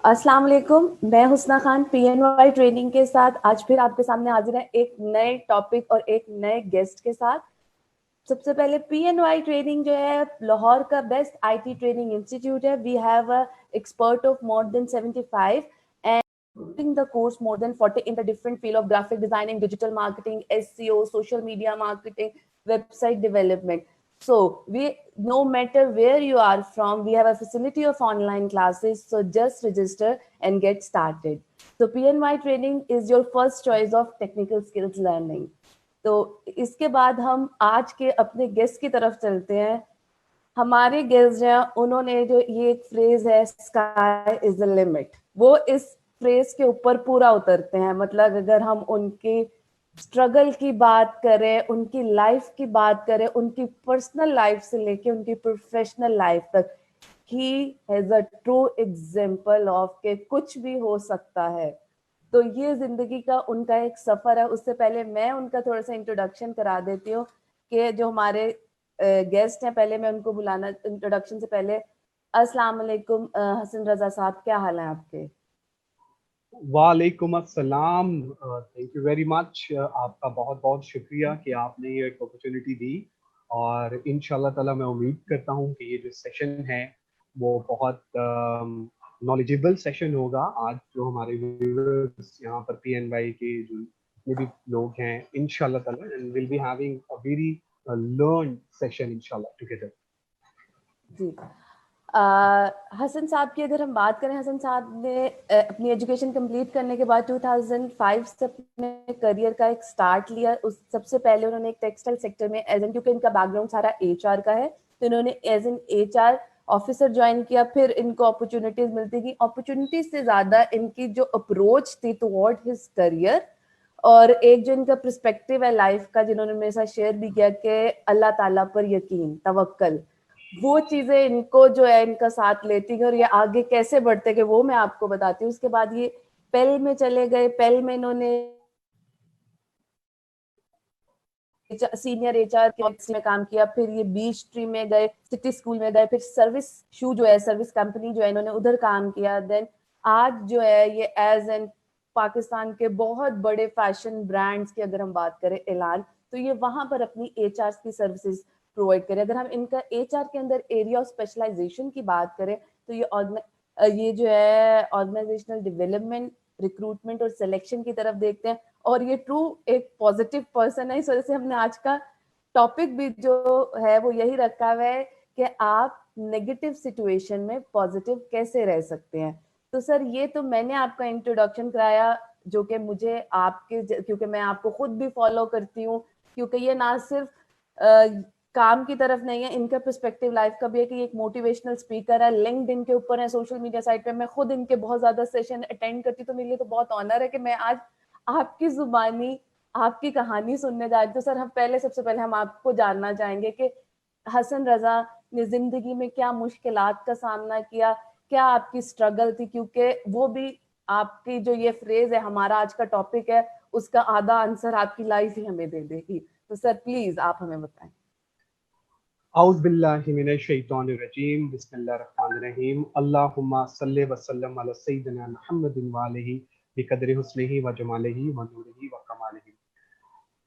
अस्सलाम वालेकुम, मैं हुस्ना खान पीएनवाई ट्रेनिंग के साथ आज फिर आपके सामने हाजिर है एक नए टॉपिक और एक नए गेस्ट के साथ। सबसे पहले पीएनवाई ट्रेनिंग जो है लाहौर का बेस्ट आईटी ट्रेनिंग इंस्टीट्यूट है। We have a expert of more than 75 and the course more than 40 in the different field of graphic designing, digital marketing, SEO, social media marketing, website development. So we, no matter where you are from, we have a facility of online classes. So just register and get started. So PNY training is your first choice of technical skills learning. तो इसके बाद हम आज के अपने guest की तरफ चलते हैं। हमारे गेस्ट हैं, उन्होंने जो ये एक फ्रेज है स्काई इज द लिमिट, वो इस फ्रेज के ऊपर पूरा उतरते हैं। मतलब अगर हम उनकी स्ट्रगल की बात करें, उनकी लाइफ की बात करें, उनकी पर्सनल लाइफ से लेके उनकी प्रोफेशनल लाइफ तक, he has a true example of के कुछ भी हो सकता है। तो ये जिंदगी का उनका एक सफर है। उससे पहले मैं उनका थोड़ा सा इंट्रोडक्शन करा देती हूँ कि जो हमारे गेस्ट हैं, पहले मैं उनको बुलाना, इंट्रोडक्शन से पहले अस्सलाम वालेकुम हसन रजा साहब, क्या हाल है आपके? वालेकुम अस्सलाम। Thank you very much. आपका बहुत बहुत शुक्रिया कि आपने ये एक अपॉर्चुनिटी दी। और इंशाल्लाह ताला मैं उम्मीद करता हूँ कि ये जो सेशन है वो बहुत नॉलेजेबल सेशन होगा। आज जो हमारे व्यूअर्स यहाँ पर पीएनवाई के जो जितने भी लोग हैं, इंशाल्लाह ताला and will be having a very learn session इंशाल्लाह टुगेदर। जी। हसन साहब की अगर हम बात करें, हसन साहब ने अपनी एजुकेशन कंप्लीट करने के बाद 2005 से अपने करियर का एक स्टार्ट लिया। उस सबसे पहले उन्होंने एक टेक्सटाइल सेक्टर में एज एन, क्योंकि इनका बैकग्राउंड सारा एचआर का है, तो इन्होंने as an HR officer join किया। फिर इनको अपॉर्चुनिटीज मिलती गई। अपॉर्चुनिटीज से ज्यादा इनकी जो अप्रोच थी टुवर्ड हिज करियर और एक जो इनका पर्सपेक्टिव है लाइफ का, जिन्होंने मेरे साथ शेयर भी किया कि अल्लाह ताला पर यकीन, तवक्कल, वो चीजें इनको जो है इनका साथ लेती है। और ये आगे कैसे बढ़ते गए वो मैं आपको बताती हूँ। उसके बाद ये पेल में चले गए। पेल में इन्होंने सीनियर एचआर के ऑफिस में काम किया। फिर ये बीच ट्री में गए, सिटी स्कूल में गए। फिर सर्विस शू जो है, सर्विस कंपनी जो है, इन्होंने उधर काम किया। देन आज जो है ये एज एन पाकिस्तान के बहुत बड़े फैशन ब्रांड्स की अगर हम बात करें, ऐलान, तो ये वहां पर अपनी एचआर की सर्विसेज प्रोवाइड करें। अगर हम इनका एचआर के अंदर एरिया ऑफ स्पेशलाइजेशन की बात करें, तो ये जो है ऑर्गेनाइजेशनल डेवलपमेंट, रिक्रूटमेंट और सिलेक्शन की तरफ देखते हैं। और ये ट्रू एक पॉजिटिव पर्सन है। इस वजह से हमने आज का टॉपिक भी जो है वो यही रखा हुआ है कि आप नेगेटिव सिचुएशन में पॉजिटिव कैसे रह सकते हैं। तो सर, ये तो मैंने आपका इंट्रोडक्शन कराया, जो कि मुझे आपके, क्योंकि मैं आपको खुद भी फॉलो करती हूँ, क्योंकि ये ना सिर्फ काम की तरफ नहीं है, इनका पर्सपेक्टिव लाइफ का भी है कि ये एक मोटिवेशनल स्पीकर है, लिंक्डइन के ऊपर है, सोशल मीडिया साइट पे मैं खुद इनके बहुत ज्यादा सेशन अटेंड करती हूँ। तो मेरे लिए तो बहुत ऑनर है कि मैं आज आपकी जुबानी आपकी कहानी सुनने जा रही। तो सर, हम पहले, सबसे पहले हम आपको जानना चाहेंगे कि हसन रजा ने जिंदगी में क्या मुश्किलात का सामना किया, क्या आपकी स्ट्रगल थी, क्योंकि वो भी आपकी जो ये फ्रेज है, हमारा आज का टॉपिक है, उसका आधा आंसर आपकी लाइफ ही हमें दे देगी। तो सर प्लीज आप हमें बताएं। औज़ु बिल्लाहि मिनश शैतानिर रजीम, बिस्मिल्लाहिर रहमानिर रहीम, अल्लाहुम्मा सल्लि व सल्लिम अला सय्यिदिना मुहम्मदिन व आलिहि बिक़द्रि हुस्निही व जमालिही व नूरिही व कमालिही।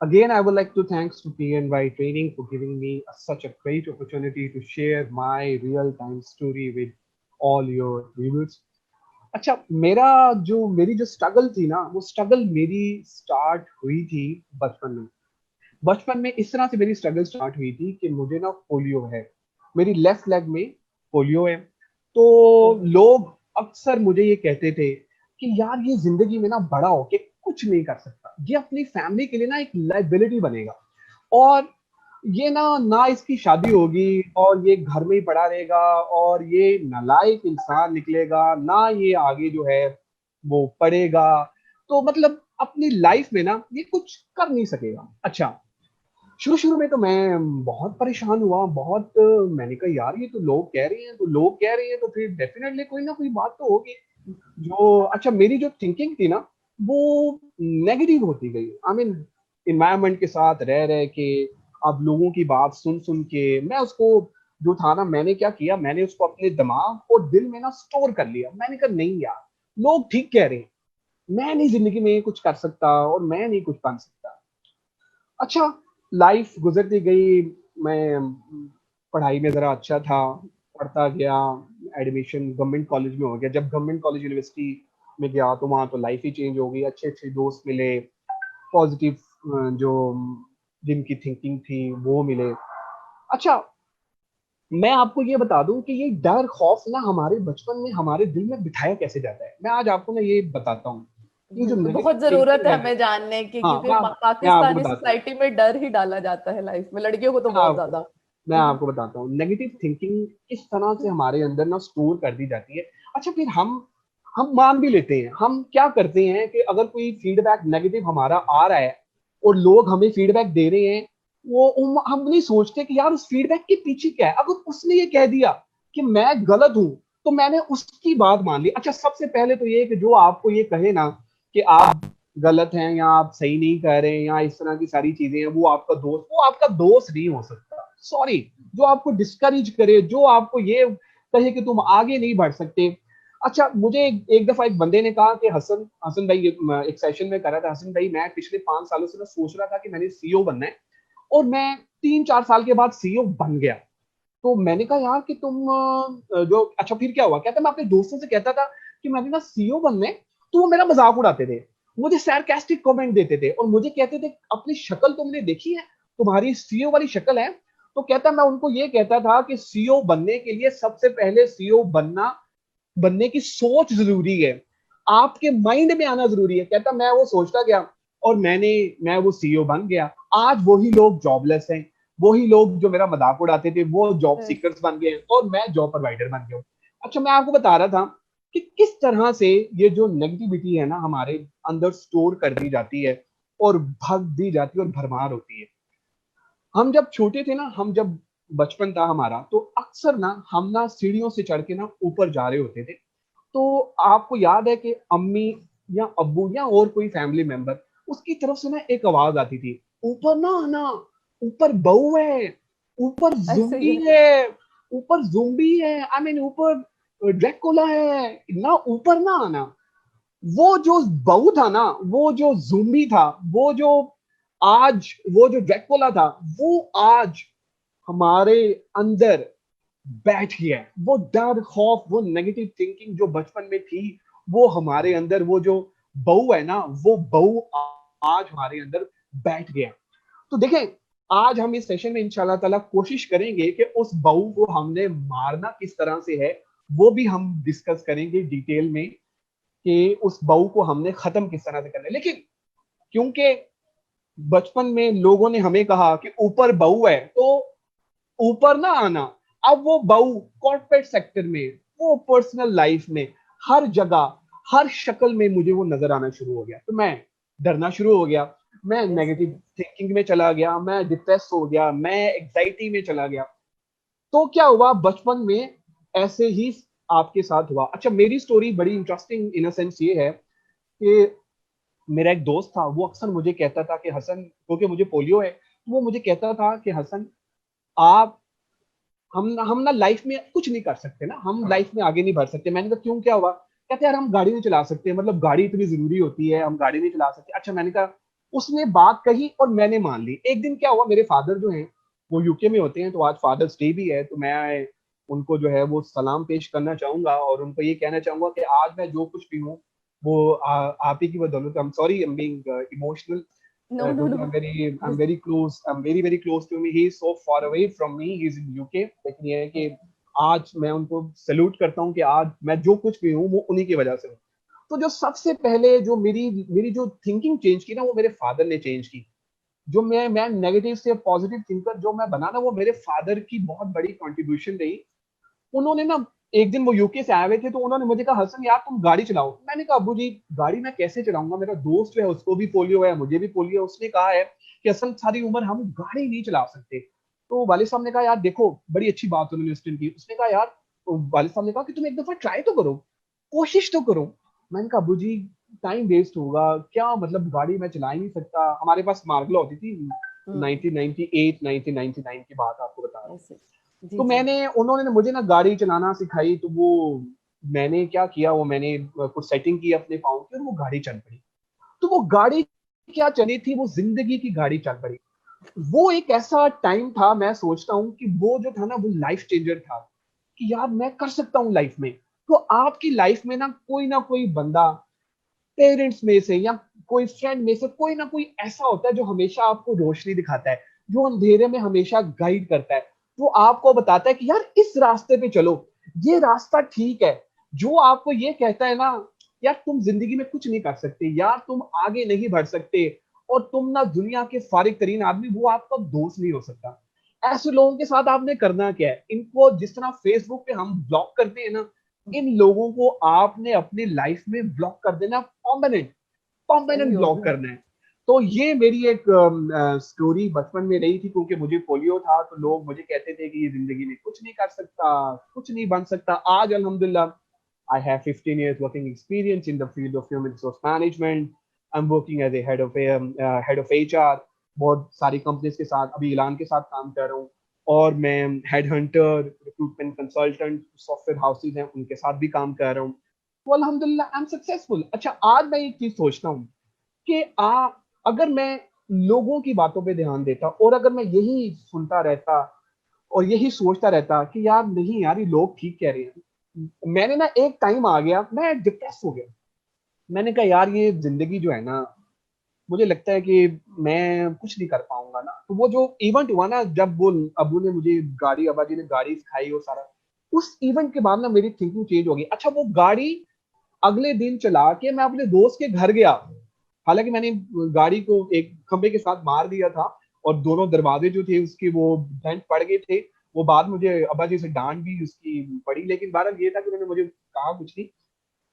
Again, I would like to thanks to PNY Training for giving me such a great opportunity to share my real-time story with all your viewers. अच्छा, मेरी जो स्ट्रगल थी ना, वो स्ट्रगल मेरी स्टार्ट हुई थी बचपन में। बचपन में इस तरह से मेरी स्ट्रगल स्टार्ट हुई थी कि मुझे ना पोलियो है, मेरी लेफ्ट लेग में पोलियो है। तो ओहो। लोग अक्सर मुझे ये कहते थे कि यार ये जिंदगी में ना बड़ा होके कुछ नहीं कर सकता, ये अपनी फैमिली के लिए ना एक लाइबिलिटी बनेगा, और ये ना ना इसकी शादी होगी, और ये घर में ही पड़ा रहेगा, और ये नालायक इंसान निकलेगा, ना ये आगे जो है वो पढ़ेगा, तो मतलब अपनी लाइफ में ना ये कुछ कर नहीं सकेगा। अच्छा, शुरू शुरू में तो मैं बहुत परेशान हुआ, बहुत मैंने कहा यार ये तो लोग कह रहे हैं, तो लोग कह रहे हैं तो फिर डेफिनेटली कोई ना कोई बात तो होगी। जो अच्छा, मेरी जो थिंकिंग थी ना वो नेगेटिव होती गई। आई मीन इन्वायरमेंट के साथ रह रहे के, अब लोगों की बात सुन सुन के मैं उसको, जो था ना, मैंने क्या किया, मैंने उसको अपने दिमाग और दिल में ना स्टोर कर लिया। मैंने कहा नहीं यार, लोग ठीक कह रहे हैं, मैं नहीं जिंदगी में कुछ कर सकता और मैं नहीं कुछ बन सकता। अच्छा, लाइफ गुजरती गई, मैं पढ़ाई में जरा अच्छा था, पढ़ता गया, एडमिशन गवर्नमेंट कॉलेज में हो गया। जब गवर्नमेंट कॉलेज यूनिवर्सिटी में गया तो वहाँ तो लाइफ ही चेंज हो गई, अच्छे अच्छे दोस्त मिले, पॉजिटिव जो जिनकी थिंकिंग थी वो मिले। अच्छा, मैं आपको ये बता दूं कि ये डर खौफ ना हमारे बचपन में हमारे दिल में बिठाया कैसे जाता है। मैं आज आपको ना ये बताता हूँ, ये जो बहुत नेगेटिव जरूरत थिंकिंग है है ना। हमें जानने की, हाँ, क्योंकि मैं आपको पाकिस्तानी बताता हूँ, सोसाइटी में डर ही डाला जाता है लाइफ में, लड़कियों को तो मैं बहुत आपको ज्यादा। मैं आपको बताता हूँ नेगेटिव थिंकिंग किस तरह से हमारे अंदर ना स्टोर कर दी जाती है। अच्छा, फिर हम मान भी लेते हैं। हम क्या करते हैं कि अगर कोई फीडबैक नेगेटिव हमारा आ रहा है और लोग हमें फीडबैक दे रहे हैं, वो हम नहीं सोचते कि यार उस फीडबैक के पीछे क्या है। अगर उसने ये कह दिया कि मैं गलत हूं तो मैंने उसकी बात मान ली। अच्छा, सबसे पहले तो ये कि जो आपको ये कहे ना कि आप गलत हैं या आप सही नहीं कर रहे हैं या इस तरह की सारी चीजें हैं, वो आपका दोस्त नहीं हो सकता। सॉरी, जो आपको डिस्करेज करे, जो आपको ये कहे कि तुम आगे नहीं बढ़ सकते। अच्छा, मुझे एक दफा एक बंदे ने कहा कि हसन हसन भाई, एक सेशन में करा था, हसन भाई मैं पिछले 5 सालों से ना सोच रहा था कि मैंने सीईओ बनना है और मैं 3-4 साल के बाद सीईओ बन गया। तो मैंने कहा यार कि तुम जो अच्छा फिर क्या हुआ। कहता मैं अपने दोस्तों से कहता था कि मैंने ना सीईओ बनने, तो वो मेरा मजाक उड़ाते थे, मुझे सैरकास्टिक कमेंट देते थे और मुझे कहते थे अपनी शक्ल तुमने देखी है, तुम्हारी सीईओ वाली शक्ल है। तो कहता मैं उनको ये कहता था कि सीईओ बनने के लिए सबसे पहले सीईओ बनने की सोच जरूरी है, आपके माइंड में आना जरूरी है। कहता मैं वो सोचता गया और मैं वो सीईओ बन गया। आज वही लोग जॉबलेस हैं, वही लोग जो मेरा मजाक उड़ाते थे वो जॉब सीकर्स बन गए और मैं जॉब प्रोवाइडर बन गया हूँ। अच्छा, मैं आपको बता रहा था कि किस तरह से ये जो नेगेटिविटी है ना हमारे अंदर स्टोर कर दी जाती है और भग दी जाती है और भरमार होती है। हम जब छोटे थे ना, हम जब बचपन था हमारा, तो अक्सर ना हम ना सीढ़ियों से चढ़ के ना ऊपर जा रहे होते थे। तो आपको याद है कि अम्मी या अब्बू या और कोई फैमिली मेंबर उसकी तरफ से ना एक आवाज आती थी, ऊपर ना आना, ऊपर बहू है, ऊपर ऐसे ही जुम्बी है। है, ऊपर जुम्बी है, आई मीन ऊपर ड्रैकुला है ना, ऊपर ना आना। वो जो बहू था ना, वो जो जुम्बी था, वो जो ड्रैकुला था, वो आज हमारे अंदर बैठ गया है। वो डर खौफ, वो नेगेटिव थिंकिंग जो बचपन में थी, वो हमारे अंदर, वो जो बहू है ना, वो बहू आज हमारे अंदर बैठ गया। तो देखें, आज हम इस सेशन में इंशाल्लाह ताला कोशिश करेंगे कि उस बहू को हमने मारना किस तरह से है, वो भी हम डिस्कस करेंगे डिटेल में कि उस बहू को हमने खत्म किस तरह से करना है। लेकिन क्योंकि बचपन में लोगों ने हमें कहा कि ऊपर बहू है तो ऊपर ना आना, अब वो बहू कॉर्पोरेट सेक्टर में, वो पर्सनल लाइफ में, हर जगह, हर शक्ल में मुझे वो नजर आना शुरू हो गया। तो मैं डरना शुरू हो गया, मैं यस। नेगेटिव थिंकिंग में चला गया, मैं डिप्रेस हो गया, मैं एग्जाइटी में चला गया। तो क्या हुआ बचपन में, ऐसे ही आपके साथ हुआ। अच्छा, मेरी स्टोरी बड़ी इंटरेस्टिंग इन सेंस ये है कि मेरा एक दोस्त था, वो अक्सर मुझे कहता था कि हसन, क्योंकि मुझे पोलियो है, तो वो मुझे कहता था कि हसन, आप हम ना लाइफ में कुछ नहीं कर सकते ना, हम लाइफ में आगे नहीं बढ़ सकते। मैंने कहा क्यों, क्या हुआ। कहते यार हम गाड़ी नहीं चला सकते, मतलब गाड़ी इतनी जरूरी होती है, हम गाड़ी नहीं चला सकते। अच्छा, मैंने कहा, उसने बात कही और मैंने मान ली। एक दिन क्या हुआ, मेरे फादर जो हैं वो यूके में होते हैं, तो आज फादर्स डे भी है, तो मैं उनको जो है वो सलाम पेश करना चाहूंगा और उनको ये कहना चाहूंगा कि आज मैं जो कुछ भी हूँ वो आप ही की बदौलत। I am sorry, I am being emotional, no no क्योंकि no. I'm very close, I'm very very close to me. He is so far away from me, he is in UK। लेकिन ये है कि आज मैं उनको सैल्यूट करता हूँ कि आज मैं जो कुछ भी हूँ वो उन्हीं की वजह से हूँ। तो जो सबसे पहले जो मेरी मेरी जो थिंकिंग चेंज की ना, वो मेरे फादर ने चेंज की। जो मैं नेगेटिव से पॉजिटिव थिंकर जो मैं बना ना, वो मेरे फादर की बहुत बड़ी कंट्रीब्यूशन रही। उन्होंने ना, एक दिन वो यूके से आए हुए थे, तो उन्होंने मुझे कहा, हसन यार तुम गाड़ी चलाओ। मैंने कहा, अबू जी गाड़ी मैं कैसे चलाऊंगा, मेरा दोस्त जो है उसको भी पोलियो है, मुझे भी पोलियो है, उसने कहा है कि हसन सारी उम्र हम गाड़ी नहीं चला सकते। तो वालिद साहब ने कहा यार देखो, बड़ी अच्छी बात उन्होंने उस दिन की। उसने कहा यार, तो वालिद साहब ने कहा कि तुम एक दफा ट्राई तो करो, कोशिश तो करो। मैंने कहा, अबू जी टाइम वेस्ट होगा क्या, मतलब गाड़ी मैं चला ही नहीं सकता। हमारे पास मार्गला होती थी, 1998 1999 की बात आपको बता रहा हूँ। ऐसे। जी तो जी। उन्होंने मुझे ना गाड़ी चलाना सिखाई। तो वो मैंने क्या किया, वो मैंने कुछ सेटिंग की अपने फोन की और वो गाड़ी चल पड़ी। तो वो गाड़ी क्या चली थी, वो जिंदगी की गाड़ी चल पड़ी। वो एक ऐसा टाइम था, मैं सोचता हूँ कि वो जो था ना, वो लाइफ चेंजर था कि यार मैं कर सकता हूँ लाइफ में। तो आपकी लाइफ में ना कोई बंदा, पेरेंट्स में से या कोई फ्रेंड में से कोई ना कोई ऐसा होता है जो हमेशा आपको रोशनी दिखाता है, जो अंधेरे में हमेशा गाइड करता है, जो आपको बताता है कि यार इस रास्ते पे चलो, ये रास्ता ठीक है। जो आपको ये कहता है ना, यार तुम जिंदगी में कुछ नहीं कर सकते, यार तुम आगे नहीं बढ़ सकते, और तुम ना दुनिया के फारिग तरीन आदमी, वो आपका दोस्त नहीं हो सकता। ऐसे लोगों के साथ आपने करना क्या है, इनको जिस तरह फेसबुक पे हम ब्लॉक करते हैं ना, इन लोगों को आपने अपनी लाइफ में ब्लॉक कर देना, परमानेंट सही परमानेंट हो ब्लॉक गया। करना है। तो ये मेरी एक स्टोरी बचपन में रही थी, क्योंकि मुझे पोलियो था, तो लोग मुझे कहते थे कि ये जिंदगी में कुछ नहीं कर सकता, कुछ नहीं बन सकता। आज अल्हम्दुलिल्लाह I have 15 years working experience in the field of human resource management. I'm working as a head of HR, बहुत सारी कंपनीज के साथ, अभी इलान के साथ काम कर रहा हूँ। और मैं head Hunter, recruitment consultant, software houses हैं उनके साथ भी काम कर रहा हूँ। तो अल्हम्दुलिल्लाह आई एम सक्सेसफुल। अच्छा, आज मैं एक चीज सोचता हूँ कि अगर मैं लोगों की बातों पे ध्यान देता और अगर मैं यही सुनता रहता और यही सोचता रहता कि यार नहीं यार, ये लोग ठीक कह रहे हैं, मैंने ना एक टाइम आ गया, मैं डिप्रेस हो गया। मैंने कहा यार ये जिंदगी जो है ना, मुझे लगता है कि मैं कुछ नहीं कर पाऊंगा ना। तो वो जो इवेंट हुआ ना, जब वो अबू ने मुझे गाड़ी, अब्बा जी ने गाड़ी सिखाई और सारा, उस इवेंट के बाद ना मेरी थिंकिंग चेंज हो गई। अच्छा, वो गाड़ी अगले दिन चला के मैं अपने दोस्त के घर गया। हालांकि मैंने गाड़ी को एक खंबे के साथ मार दिया था और दोनों दरवाजे जो थे उसके वो डेंट पड़ गए थे। वो बाद मुझे अब्बा जी से डांट भी उसकी पड़ी, लेकिन बहरहाल ये था कि उन्होंने मुझे कहा कुछ नहीं,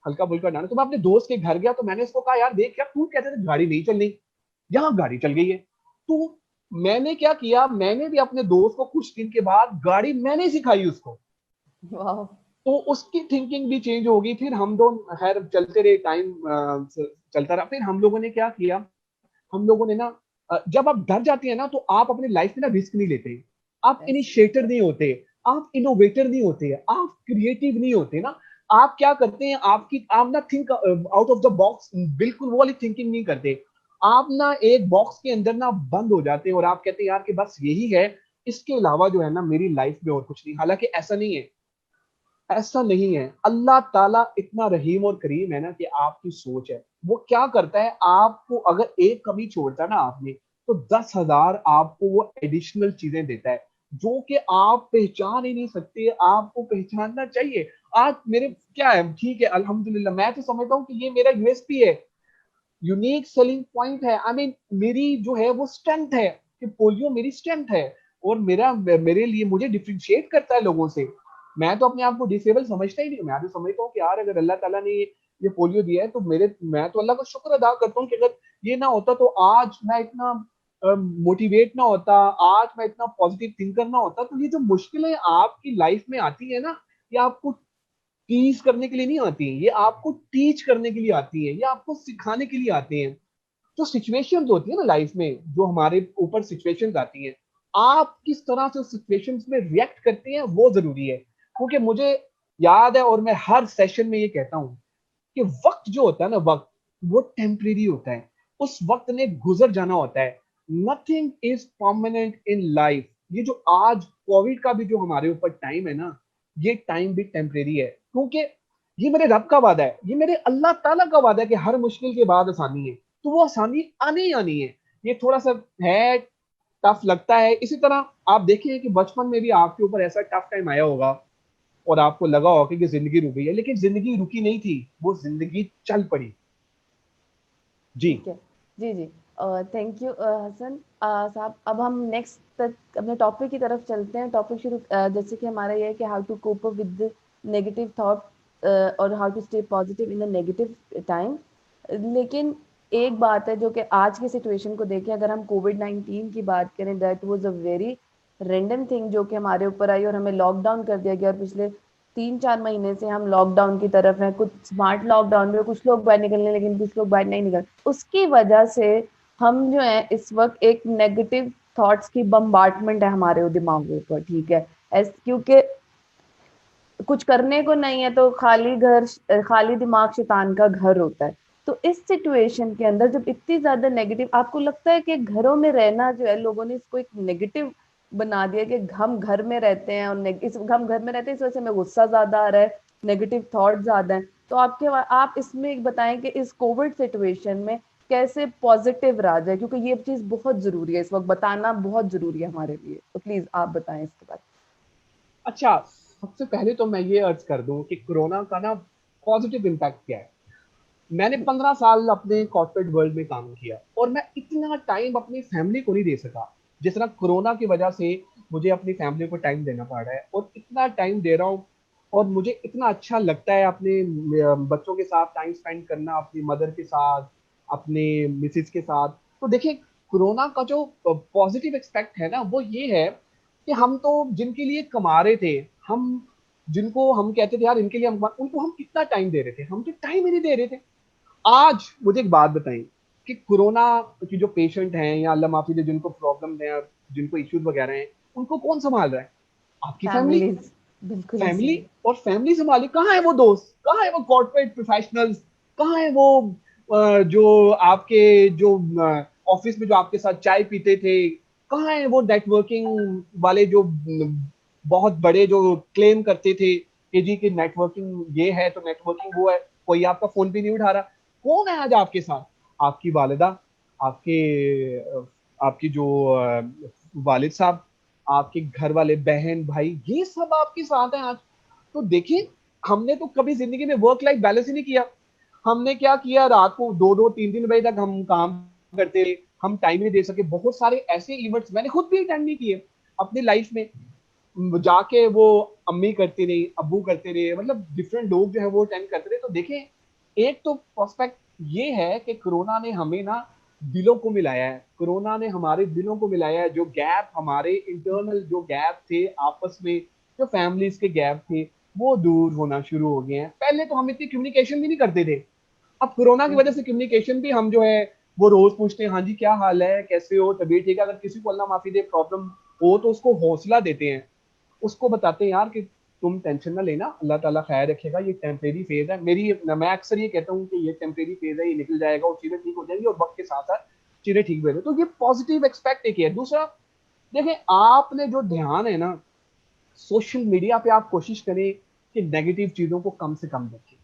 हल्का फुल्का डांटा। तो मैं अपने दोस्त के घर गया, तो मैंने उसको कहा यार देख, यार तू कहते थे गाड़ी नहीं चलनी, यहाँ गाड़ी चल गई है। तो मैंने क्या किया, मैंने भी अपने दोस्त को कुछ दिन के बाद गाड़ी मैंने सिखाई उसको। वाह। तो उसकी थिंकिंग भी चेंज होगी। फिर हम दोनों खैर चलते रहे, टाइम चलता रहा। फिर हम लोगों ने क्या किया, हम लोगों ने ना जब आप डर जाते हैं ना, तो आप अपनी लाइफ में ना रिस्क नहीं लेते, आप इनिशिएटर नहीं होते, आप इनोवेटर नहीं होते, आप क्रिएटिव नहीं होते ना। आप क्या करते हैं, आप ना think out of the box, बिल्कुल वो वाली थिंकिंग नहीं करते। आप ना एक बॉक्स के अंदर ना बंद हो जाते हैं और आप कहते हैं यार कि बस यही है, इसके अलावा जो है ना मेरी लाइफ में और कुछ नहीं। हालांकि ऐसा नहीं है, ऐसा नहीं है। अल्लाह ताला इतना रहीम और करीम है ना कि आपकी सोच है, वो क्या करता है, आपको अगर एक कमी छोड़ता है ना आपने, तो 10,000 आपको वो एडिशनल चीजें देता है जो कि आप पहचान ही नहीं सकते। आपको पहचानना चाहिए। आज मेरे क्या है, ठीक है अल्हम्दुलिल्लाह, मैं तो समझता हूँ कि ये मेरा यूएसपी है, यूनिक सेलिंग पॉइंट है। आई मीन मेरी जो है वो स्ट्रेंथ है, कि पोलियो मेरी स्ट्रेंथ है। और मेरे लिए मुझे डिफरेंशिएट करता है लोगों से। मैं तो अपने आप को डिसेबल समझता ही नहीं। मैं तो समझता हूँ कि यार अगर अल्लाह ताला ने ये पोलियो दिया है तो मैं तो अल्लाह का शुक्र अदा करता हूँ कि अगर ये ना होता तो आज मैं इतना मोटिवेट ना होता, आज मैं इतना पॉजिटिव थिंकर ना होता। तो ये जो मुश्किलें आपकी लाइफ में आती है ना, ये आपको टीज करने के लिए नहीं आती हैं, ये आपको टीच करने के लिए आती हैं, ये आपको सिखाने के लिए आती हैं। जो सिचुएशंस होती है ना लाइफ में, जो हमारे ऊपर सिचुएशंस आती हैं, आप किस तरह से उस सिचुएशंस में रिएक्ट करते हैं वो जरूरी है। क्योंकि मुझे याद है और मैं हर सेशन में ये कहता हूँ कि वक्त जो होता है ना, वक्त वो टेम्परेरी होता है, उस वक्त ने गुजर जाना होता है। Nothing is permanent in life. ये जो आज कोविड का भी जो हमारे ऊपर टाइम है ना, ये टाइम भी टेम्परेरी है। क्योंकि ये मेरे रब का वादा है, ये मेरे अल्लाह ताला का वादा है कि हर मुश्किल के बाद आसानी है। तो वो आसानी आनी ही आनी है। ये थोड़ा सा है, टफ लगता है। इसी तरह आप देखिए कि बचपन में भी आपके ऊपर ऐसा टफ टाइम आया होगा और आपको लगा होगा कि जिंदगी रुक गई है, लेकिन जिंदगी रुकी नहीं थी, वो जिंदगी चल पड़ी। जी। ठीक है। जी जी। थैंक यू हसन साहब। अब हम नेक्स्ट तक अपने टॉपिक की तरफ चलते हैं। टॉपिक शुरू जैसे कि हमारा ये है कि how to cope up with negative thought और how to stay positive in the negative time. लेकिन एक बात है जो कि आज की सिचुएशन को देखें, अगर हम कोविड-19 की बात करें, that was a very random thing जो कि हमारे ऊपर आई और हमें लॉकडाउन कर दिया गया। और पिछले 3-4 महीने से हम लॉकडाउन की तरफ हैं। कुछ स्मार्ट लॉकडाउन में कुछ लोग बाहर निकल रहे हैं, लेकिन कुछ लोग बाहर नहीं निकल। उसकी वजह से हम जो है इस वक्त एक नेगेटिव थॉट्स की बम्बार्टमेंट है हमारे दिमागों पर, ठीक है। क्योंकि कुछ करने को नहीं है तो खाली दिमाग शैतान का घर होता है। तो इस सिचुएशन के अंदर जब इतनी ज्यादा नेगेटिव, आपको लगता है कि घरों में रहना जो है, लोगों ने इसको एक नेगेटिव बना दिया कि हम घर में रहते हैं और हम घर में रहते हैं, इस वजह से हमें गुस्सा ज्यादा आ रहा है, नेगेटिव थॉट ज्यादा है। तो आप इसमें एक बताएं कि इस कोविड सिचुएशन में कैसे पॉजिटिव रहा जाए, क्योंकि ये चीज बहुत जरूरी है, इस वक्त बताना बहुत जरूरी है हमारे लिए। तो प्लीज आप बताएं इसके बारे अच्छा, सबसे पहले तो मैं ये अर्ज कर दूं कि कोरोना का ना पॉजिटिव इम्पैक्ट क्या है। मैंने में। 15 साल अपने कॉर्पोरेट वर्ल्ड में काम किया और मैं इतना टाइम अपनी फैमिली को नहीं दे सका जितना कोरोना की वजह से मुझे अपनी फैमिली को टाइम देना पड़ रहा है, और इतना टाइम दे रहा हूँ और मुझे इतना अच्छा लगता है अपने बच्चों के साथ टाइम स्पेंड करना, अपनी मदर के साथ, अपने मिसेज के साथ। तो देखिए, कोरोना का जो पॉजिटिव एक्सपेक्ट है ना वो ये है कि हम तो जिनके लिए कमा रहे थे, हम जिनको हम कहते थे यार इनके लिए हम, उनको हम कितना टाइम दे रहे थे, हम तो टाइम ही नहीं दे रहे थे। आज मुझे एक बात बताइए कि कोरोना की जो पेशेंट हैं या अल्लाह माफी दे जिनको प्रॉब्लम है, जिनको इश्यूज वगैरह हैं, उनको कौन संभाल रहा है? आपकी फैमिली। फैमिलीज, बिल्कुल ऐसे फैमिली ही। और फैमिली संभाली, कहाँ है वो दोस्त, कहाँ है वो कॉर्पोरेट प्रोफेशनल्स, कहाँ है वो जो आपके जो ऑफिस में जो आपके साथ चाय पीते थे, कहाँ है वो नेटवर्किंग वाले जो बहुत बड़े जो क्लेम करते थे कि जी की नेटवर्किंग ये है तो नेटवर्किंग वो है, कोई आपका फोन भी नहीं उठा रहा। कौन है आज आपके साथ? आपकी वालिदा, आपके आपकी जो वालिद साहब, आपके घर वाले, बहन भाई, ये सब आपके साथ हैं आज। तो देखिए, हमने तो कभी जिंदगी में वर्क लाइफ बैलेंस ही नहीं किया। हमने क्या किया, रात को 2-2 3-3 बजे तक हम काम करते रहे, हम टाइम नहीं दे सके। बहुत सारे ऐसे इवेंट्स मैंने खुद भी अटेंड नहीं किए अपनी लाइफ में, जाके वो अम्मी करती रही, अब्बू करते रहे, मतलब डिफरेंट लोग जो है वो अटेंड करते रहे। तो देखें, एक तो प्रोस्पेक्ट ये है कि कोरोना ने हमें ना दिलों को मिलाया है, कोरोना ने हमारे दिलों को मिलाया है। जो गैप हमारे इंटरनल जो गैप थे आपस में, जो फैमिलीज के गैप थे, वो दूर होना शुरू हो गए हैं। पहले तो हम इतनी कम्युनिकेशन भी नहीं करते थे, अब कोरोना की वजह से कम्युनिकेशन भी हम जो है वो रोज पूछते हैं, हाँ जी क्या हाल है, कैसे हो, तबीयत ठीक है। अगर किसी को अल्लाह माफी दे प्रॉब्लम हो तो उसको हौसला देते हैं, उसको बताते हैं यार कि तुम टेंशन ना लेना, अल्लाह ताला खैर रखेगा, ये टेम्परेरी फेज है। मैं अक्सर ये कहता हूँ कि ये टेम्परेरी फेज है, ये निकल जाएगा और चीजें ठीक हो जाएंगी, और वक्त के साथ साथ चीजें ठीक भी हो। तो ये पॉजिटिव एक्सपेक्ट एक है। दूसरा, देखें, आपने जो ध्यान है ना सोशल मीडिया पे, आप कोशिश करें कि नेगेटिव चीजों को कम से कम देखें,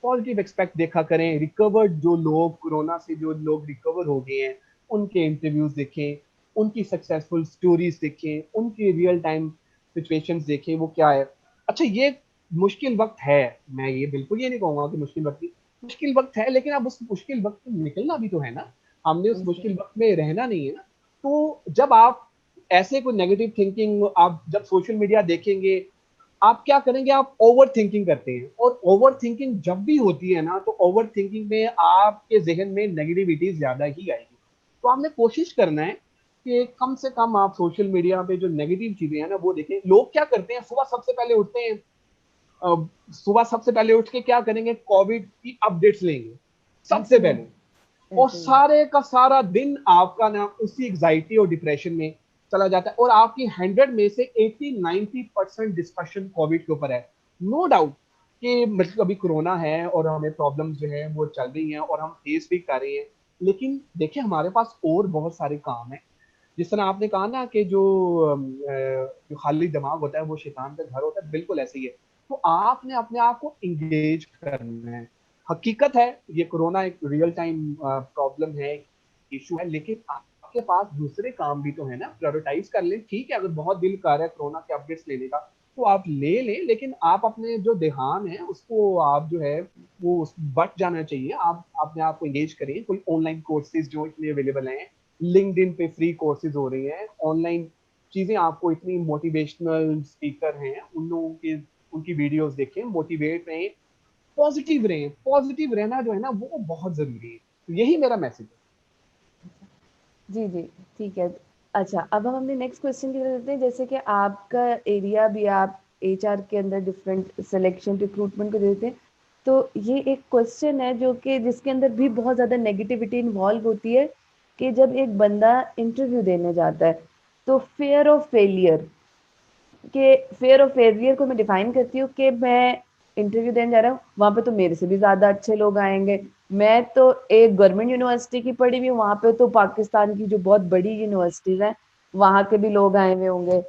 पॉजिटिव एक्सपेक्ट देखा करें। रिकवर्ड जो लोग, कोरोना से जो लोग रिकवर हो गए हैं, उनके इंटरव्यूज देखें, उनकी सक्सेसफुल स्टोरीज देखें, उनकी रियल टाइम सिचुएशंस देखें, वो क्या है। अच्छा, ये मुश्किल वक्त है, मैं ये बिल्कुल ये नहीं कहूंगा कि मुश्किल वक्त नहीं, मुश्किल वक्त है, लेकिन अब उस मुश्किल वक्त से निकलना भी तो है ना, हमने उस मुश्किल वक्त में रहना नहीं है ना। तो जब आप ऐसे कोई नेगेटिव थिंकिंग, आप जब सोशल मीडिया देखेंगे, आप क्या करेंगे, आप ओवर थिंकिंग करते हैं, और ओवर थिंकिंग जब भी होती है ना, तो ओवर थिंकिंग में आपके जहन में नेगेटिविटी ज्यादा ही आएगी। तो आपने कोशिश करना है कि कम से कम आप सोशल मीडिया पे जो नेगेटिव चीजें हैं ना वो देखें। लोग क्या करते हैं, सुबह सबसे पहले उठते हैं, सुबह सबसे पहले उठ के क्या करेंगे, कोविड की अपडेट्स लेंगे सबसे ऐसे ही, पहले, और ऐसे ही। सारे का सारा दिन आपका ना उसी एग्जाइटी और डिप्रेशन में चला जाता है, और आपकी 100 में से 80-90% डिस्कशन कोविड के ऊपर है। नो डाउट कि मतलब अभी कोरोना है और हमें प्रॉब्लम्स जो है वो चल रही हैं और हम फेस भी कर रहे हैं, लेकिन देखिए हमारे पास और बहुत सारे काम हैं। जिस तरह आपने कहा ना कि जो खाली दिमाग होता है वो शैतान का घर होता है, बिल्कुल ऐसे ही है। तो आपने अपने आप को इंगेज करना है। हकीकत है, ये कोरोना एक रियल टाइम प्रॉब्लम है, इशू है, लेकिन आपके पास दूसरे काम भी तो है ना, प्रायोरिटाइज कर लें। ठीक है, अगर बहुत दिल कर रहा है कोरोना के अपडेट्स लेने का तो आप ले लें, लेकिन आप अपने जो ध्यान है उसको आप जो है वो बट जाना चाहिए। आप अपने आप को एंगेज करें, कोई ऑनलाइन कोर्सेज जो इतने अवेलेबल हैं, लिंक्डइन पे फ्री कोर्सेज हो रही हैं, ऑनलाइन चीजें आपको इतनी मोटिवेशनल स्पीकर हैं, उन लोगों के उनकी वीडियोस देखें, मोटिवेट रहें, पॉजिटिव रहें। पॉजिटिव रहना जो है ना वो बहुत जरूरी है। तो यही मेरा मैसेज है। जी, जी, ठीक है। अच्छा, अब हम अपने नेक्स्ट क्वेश्चन की तरफ चलते हैं। जैसे कि आपका एरिया भी, आप एचआर के अंदर डिफरेंट सिलेक्शन रिक्रूटमेंट को देते हैं। तो ये एक क्वेश्चन है जो कि जिसके अंदर भी बहुत ज़्यादा नेगेटिविटी इन्वॉल्व होती है कि जब एक बंदा इंटरव्यू देने जाता है तो फियर ऑफ फेलियर, कि फेयर ऑफ फेलियर को मैं डिफाइन करती हूँ कि मैं इंटरव्यू देने जा रहा हूँ, वहां पे तो मेरे से भी ज्यादा अच्छे लोग आएंगे। मैं तो एक गवर्नमेंट यूनिवर्सिटी की पढ़ी हुई हूँ, वहां पे तो पाकिस्तान की जो बहुत बड़ी यूनिवर्सिटीज हैं वहां के भी लोग आए हुए होंगे।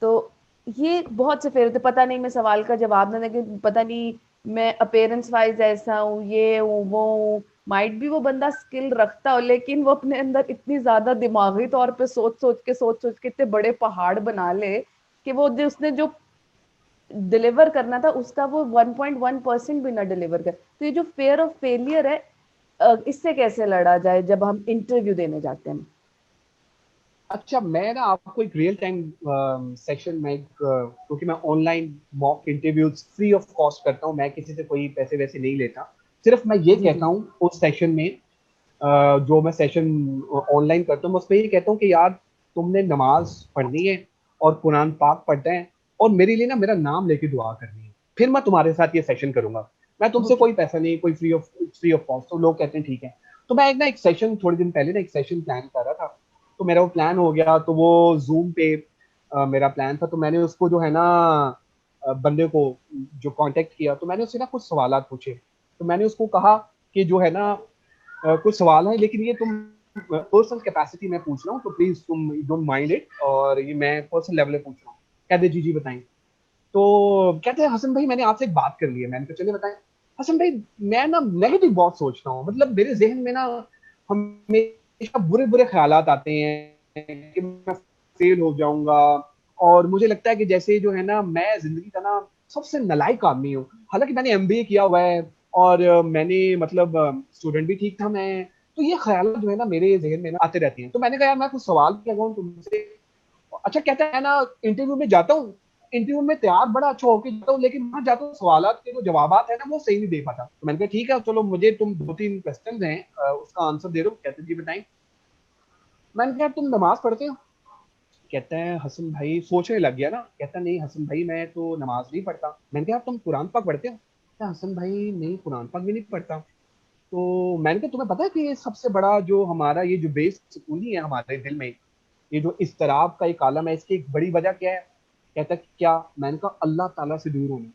तो ये बहुत से फेर होते, पता नहीं मैं सवाल का जवाब ना देंगे, पता नहीं मैं अपेयरेंस वाइज ऐसा हूँ, ये हूँ वो हूँ। माइट भी वो बंदा स्किल रखता हो, लेकिन वो अपने अंदर इतनी ज्यादा दिमागी तौर पे सोच सोच के इतने बड़े पहाड़ बना ले कि वो जो उसने जो डिलीवर करना था उसका वो 1.1% भी ना डिलीवर कर। तो ये जो फेयर ऑफ फेलियर है, इससे कैसे लड़ा जाए जब हम इंटरव्यू देने जाते हैं? अच्छा, मैं ना आपको एक रियल टाइम सेशन में क्योंकि मैं online mock interviews free of cost करता हूँ, मैं किसी से कोई पैसे वैसे नहीं लेता। सिर्फ मैं ये जी जी कहता हूँ उस सेशन में, जो मैं सेशन ऑनलाइन करता हूँ, मैं उसमें ये कहता हूँ कि यार तुमने नमाज पढ़नी है और कुरान पाक पढ़ना है और मेरे लिए ना मेरा नाम लेके दुआ करनी है, फिर मैं तुम्हारे साथ ये सेशन करूंगा। मैं तुमसे ओके। कोई पैसा नहीं, कोई फ्री ऑफ कॉस्ट। तो लोग कहते हैं ठीक है। तो मैं एक सेशन थोड़े दिन पहले ना एक सेशन प्लान कर रहा था, तो मेरा वो प्लान हो गया। तो वो जूम पे मेरा प्लान था, तो मैंने उसको जो है ना बंदे को जो कांटेक्ट किया, तो मैंने उससे ना कुछ सवालात पूछे। तो मैंने उसको कहा कि जो है ना कुछ सवाल है, लेकिन ये तुम पर्सनल कैपेसिटी में पूछ रहा हूँ, तो प्लीज तुम डोंट माइंड इट, और ये मैं पर्सनल लेवल पे पूछ रहा हूँ। कहते जी जी बताएं। तो कहते हैं हसन भाई मैंने आपसे एक बात कर ली है। मैंने कहा चलिए बताएं। हसन भाई मैं ना नेगेटिव बहुत सोचता हूँ, मतलब मेरे जहन में ना हमेशा बुरे बुरे ख्यालात आते हैं कि मैं फेल हो जाऊंगा, और मुझे लगता है कि जैसे जो है ना मैं जिंदगी का ना सबसे नालायक आदमी हूँ। हालांकि मैंने एमबीए किया हुआ है और मैंने मतलब स्टूडेंट भी ठीक था मैं। तो ये ख्याल जो है ना मेरे जहन में ना आते रहते हैं। तो मैंने कहा यार मैं कुछ सवाल लगाऊं तुमसे। अच्छा कहता है ना, इंटरव्यू में जाता हूँ, इंटरव्यू में तैयार बड़ा अच्छा होकर जाता हूँ, लेकिन वहां जाता हूँ सवालात के जो जवाब है ना वो सही नहीं दे पाता। तो मैंने कहा ठीक है चलो, मुझे तुम दो तीन क्वेश्चन हैं उसका आंसर दे दो। कहते जी बताएं। मैंने कहा तुम नमाज पढ़ते हो? कहते हैं हसन भाई सोचने लग गया ना, कहता नहीं हसन भाई मैं तो नमाज नहीं पढ़ता। मैंने कहा तुम कुरान पाक पढ़ते हो? कहता हसन भाई नहीं कुरान पाक भी नहीं पढ़ता। तो मैंने कहा तुम्हें पता है कि ये सबसे बड़ा जो हमारा ये जो बेसुकूनी है हमारे दिल में, ये जो इस्तराब का एक आलम है, इसकी एक बड़ी वजह क्या है? कहता क्या? मैंने कहा अल्लाह ताला से दूर होना।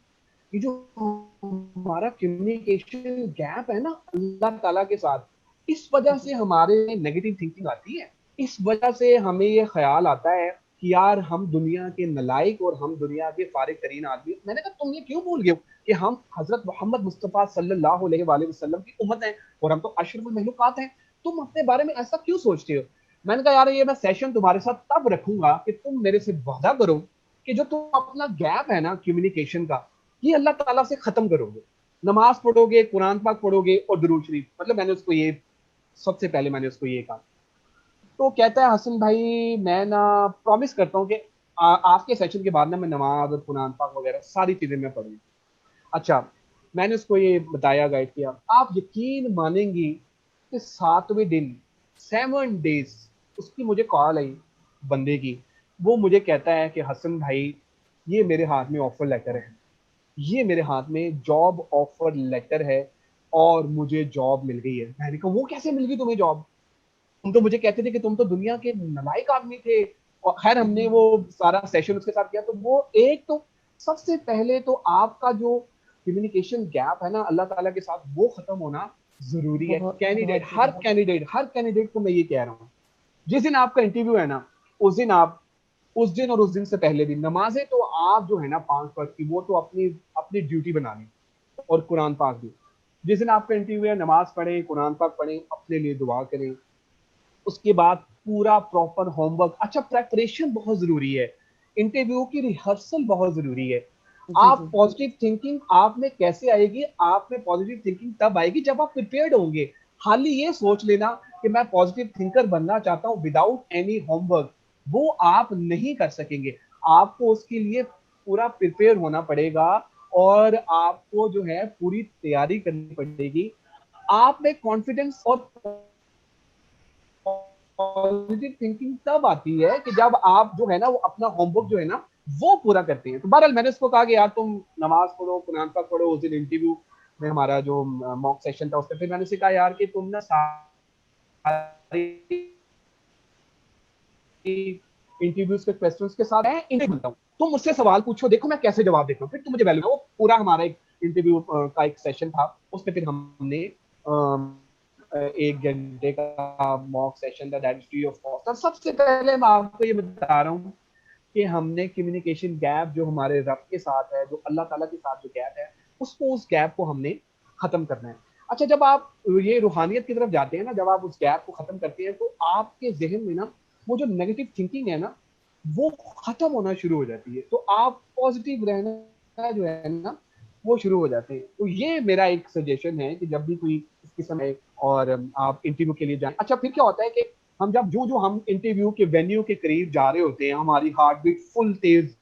ये जो हमारा कम्युनिकेशन गैप है ना अल्लाह ताला के साथ, इस वजह से हमारे नेगेटिव थिंकिंग आती है। इस वजह से हमें ये ख्याल आता है कि यार हम दुनिया के नलायक और हम दुनिया के फारिग तरीन आदमी। मैंने कहा तुम ये क्यों भूल गए हो कि हम हजरत मोहम्मद मुस्तफ़ा सल्लल्लाहु अलैहि वसल्लम की उम्मत हैं और हम तो अशरफुल मखलूकात हैं। तुम अपने बारे में ऐसा क्यों सोचते हो? मैंने कहा यार ये मैं सेशन तुम्हारे साथ तब रखूंगा कि तुम मेरे से वादा करो कि जो तुम अपना गैप है ना कम्युनिकेशन का, ये अल्लाह ताला से खत्म करोगे। नमाज पढ़ोगे, कुरान पाक पढ़ोगे और दुरूद शरीफ, मतलब मैंने उसको ये सबसे पहले मैंने उसको ये कहा। तो कहता है हसन भाई मैं ना प्रॉमिस करता हूँ कि आज के सेशन के बाद ना मैं नमाज और कुरान पाक वगैरह सारी चीजें मैं पढ़ूंगी। अच्छा, मैंने उसको ये बताया, गाइड किया। आप यकीन मानेंगी कि 7वें दिन, 7 डेज, उसकी मुझे कॉल आई बंदे की। वो मुझे कहता है कि हसन भाई ये मेरे हाथ में ऑफर लेटर है, ये मेरे हाथ में जॉब ऑफर लेटर है और मुझे जॉब मिल गई है। मैंने कहा वो कैसे मिल गई तुम्हें जॉब? तुम तो मुझे कहते थे कि तुम तो दुनिया के नालायक आदमी थे। और खैर हमने वो सारा सेशन उसके साथ किया। तो वो एक तो सबसे पहले तो आपका जो कम्युनिकेशन गैप है ना अल्लाह ताला के साथ, वो खत्म होना जरूरी है। बहुत कैंडिडेट, बहुत हर कैंडिडेट को मैं ये कह रहा हूँ, जिस दिन आपका इंटरव्यू है ना उस दिन आप, उस दिन और उस दिन से पहले दिन नमाजें तो आप जो है ना 5 वक्त की वो तो अपनी अपनी ड्यूटी बना ली, और कुरान पाक भी। जिस दिन आपका इंटरव्यू है नमाज पढ़ें, कुरान पाक पढ़ें, अपने लिए दुआ करें। उसके बाद पूरा प्रॉपर होमवर्क। अच्छा, प्रेपरेशन बहुत जरूरी है, इंटरव्यू की रिहर्सल बहुत जरूरी है। जी आप जी पॉजिटिव थिंकिंग आप में कैसे आएगी? आप में पॉजिटिव थिंकिंग तब आएगी जब आप प्रिपेयर्ड होंगे। खाली ये सोच लेना कि मैं पॉजिटिव थिंकर बनना चाहता हूं विदाउट एनी होमवर्क, वो आप नहीं कर सकेंगे। आपको उसके लिए पूरा प्रिपेयर होना पड़ेगा और आपको जो है पूरी तैयारी करनी पड़ेगी। आप में कॉन्फिडेंस और पॉजिटिव थिंकिंग तब आती है कि जब आप जो है ना वो अपना होमवर्क जो है ना वो पूरा करते हैं। तो बहरहाल मैंने उसको कहा कि यार तुम नमाज पढ़ो, कुरान पाक पढ़ो। उस दिन इंटरव्यू में हमारा जो मॉक सेशन था उसमें फिर मैंने उसे कहा यार कि तुम ना सारी इंटरव्यूज के क्वेश्चंस के साथ मैं इंटरव्यू बनता हूँ। तुम मुझसे सवाल पूछो, देखो मैं कैसे जवाब देता हूँ, फिर तुम मुझे वैल्यू। वो पूरा हमारा एक इंटरव्यू का एक सेशन था, उसमें फिर हमने 1 घंटे का मॉक सेशन था, that is free of cost. और सबसे पहले मैं आपको ये बता रहा हूँ कि हमने कम्युनिकेशन गैप जो हमारे रब के साथ है, जो अल्लाह ताला के साथ जो गैप है, उसको, उस गैप को हमने खत्म करना है। अच्छा, जब आप ये रूहानियत की तरफ जाते हैं ना, जब आप उस गैप को खत्म करते हैं, तो आपके जहन में ना वो जो नेगेटिव थिंकिंग है ना, वो खत्म होना शुरू हो जाती है, तो आप पॉजिटिव रहना जो है ना, वो शुरू हो जाते हैं। तो ये मेरा एक सजेशन है कि जब भी कोई इस किस्म है और आप इंटरव्यू के लिए जाएं। अच्छा, फिर क्या होता है कि हम जब जो हम इंटरव्यू के वेन्यू के करीब जा रहे होते हैं, हमारी हार्ट बीट फुल तेज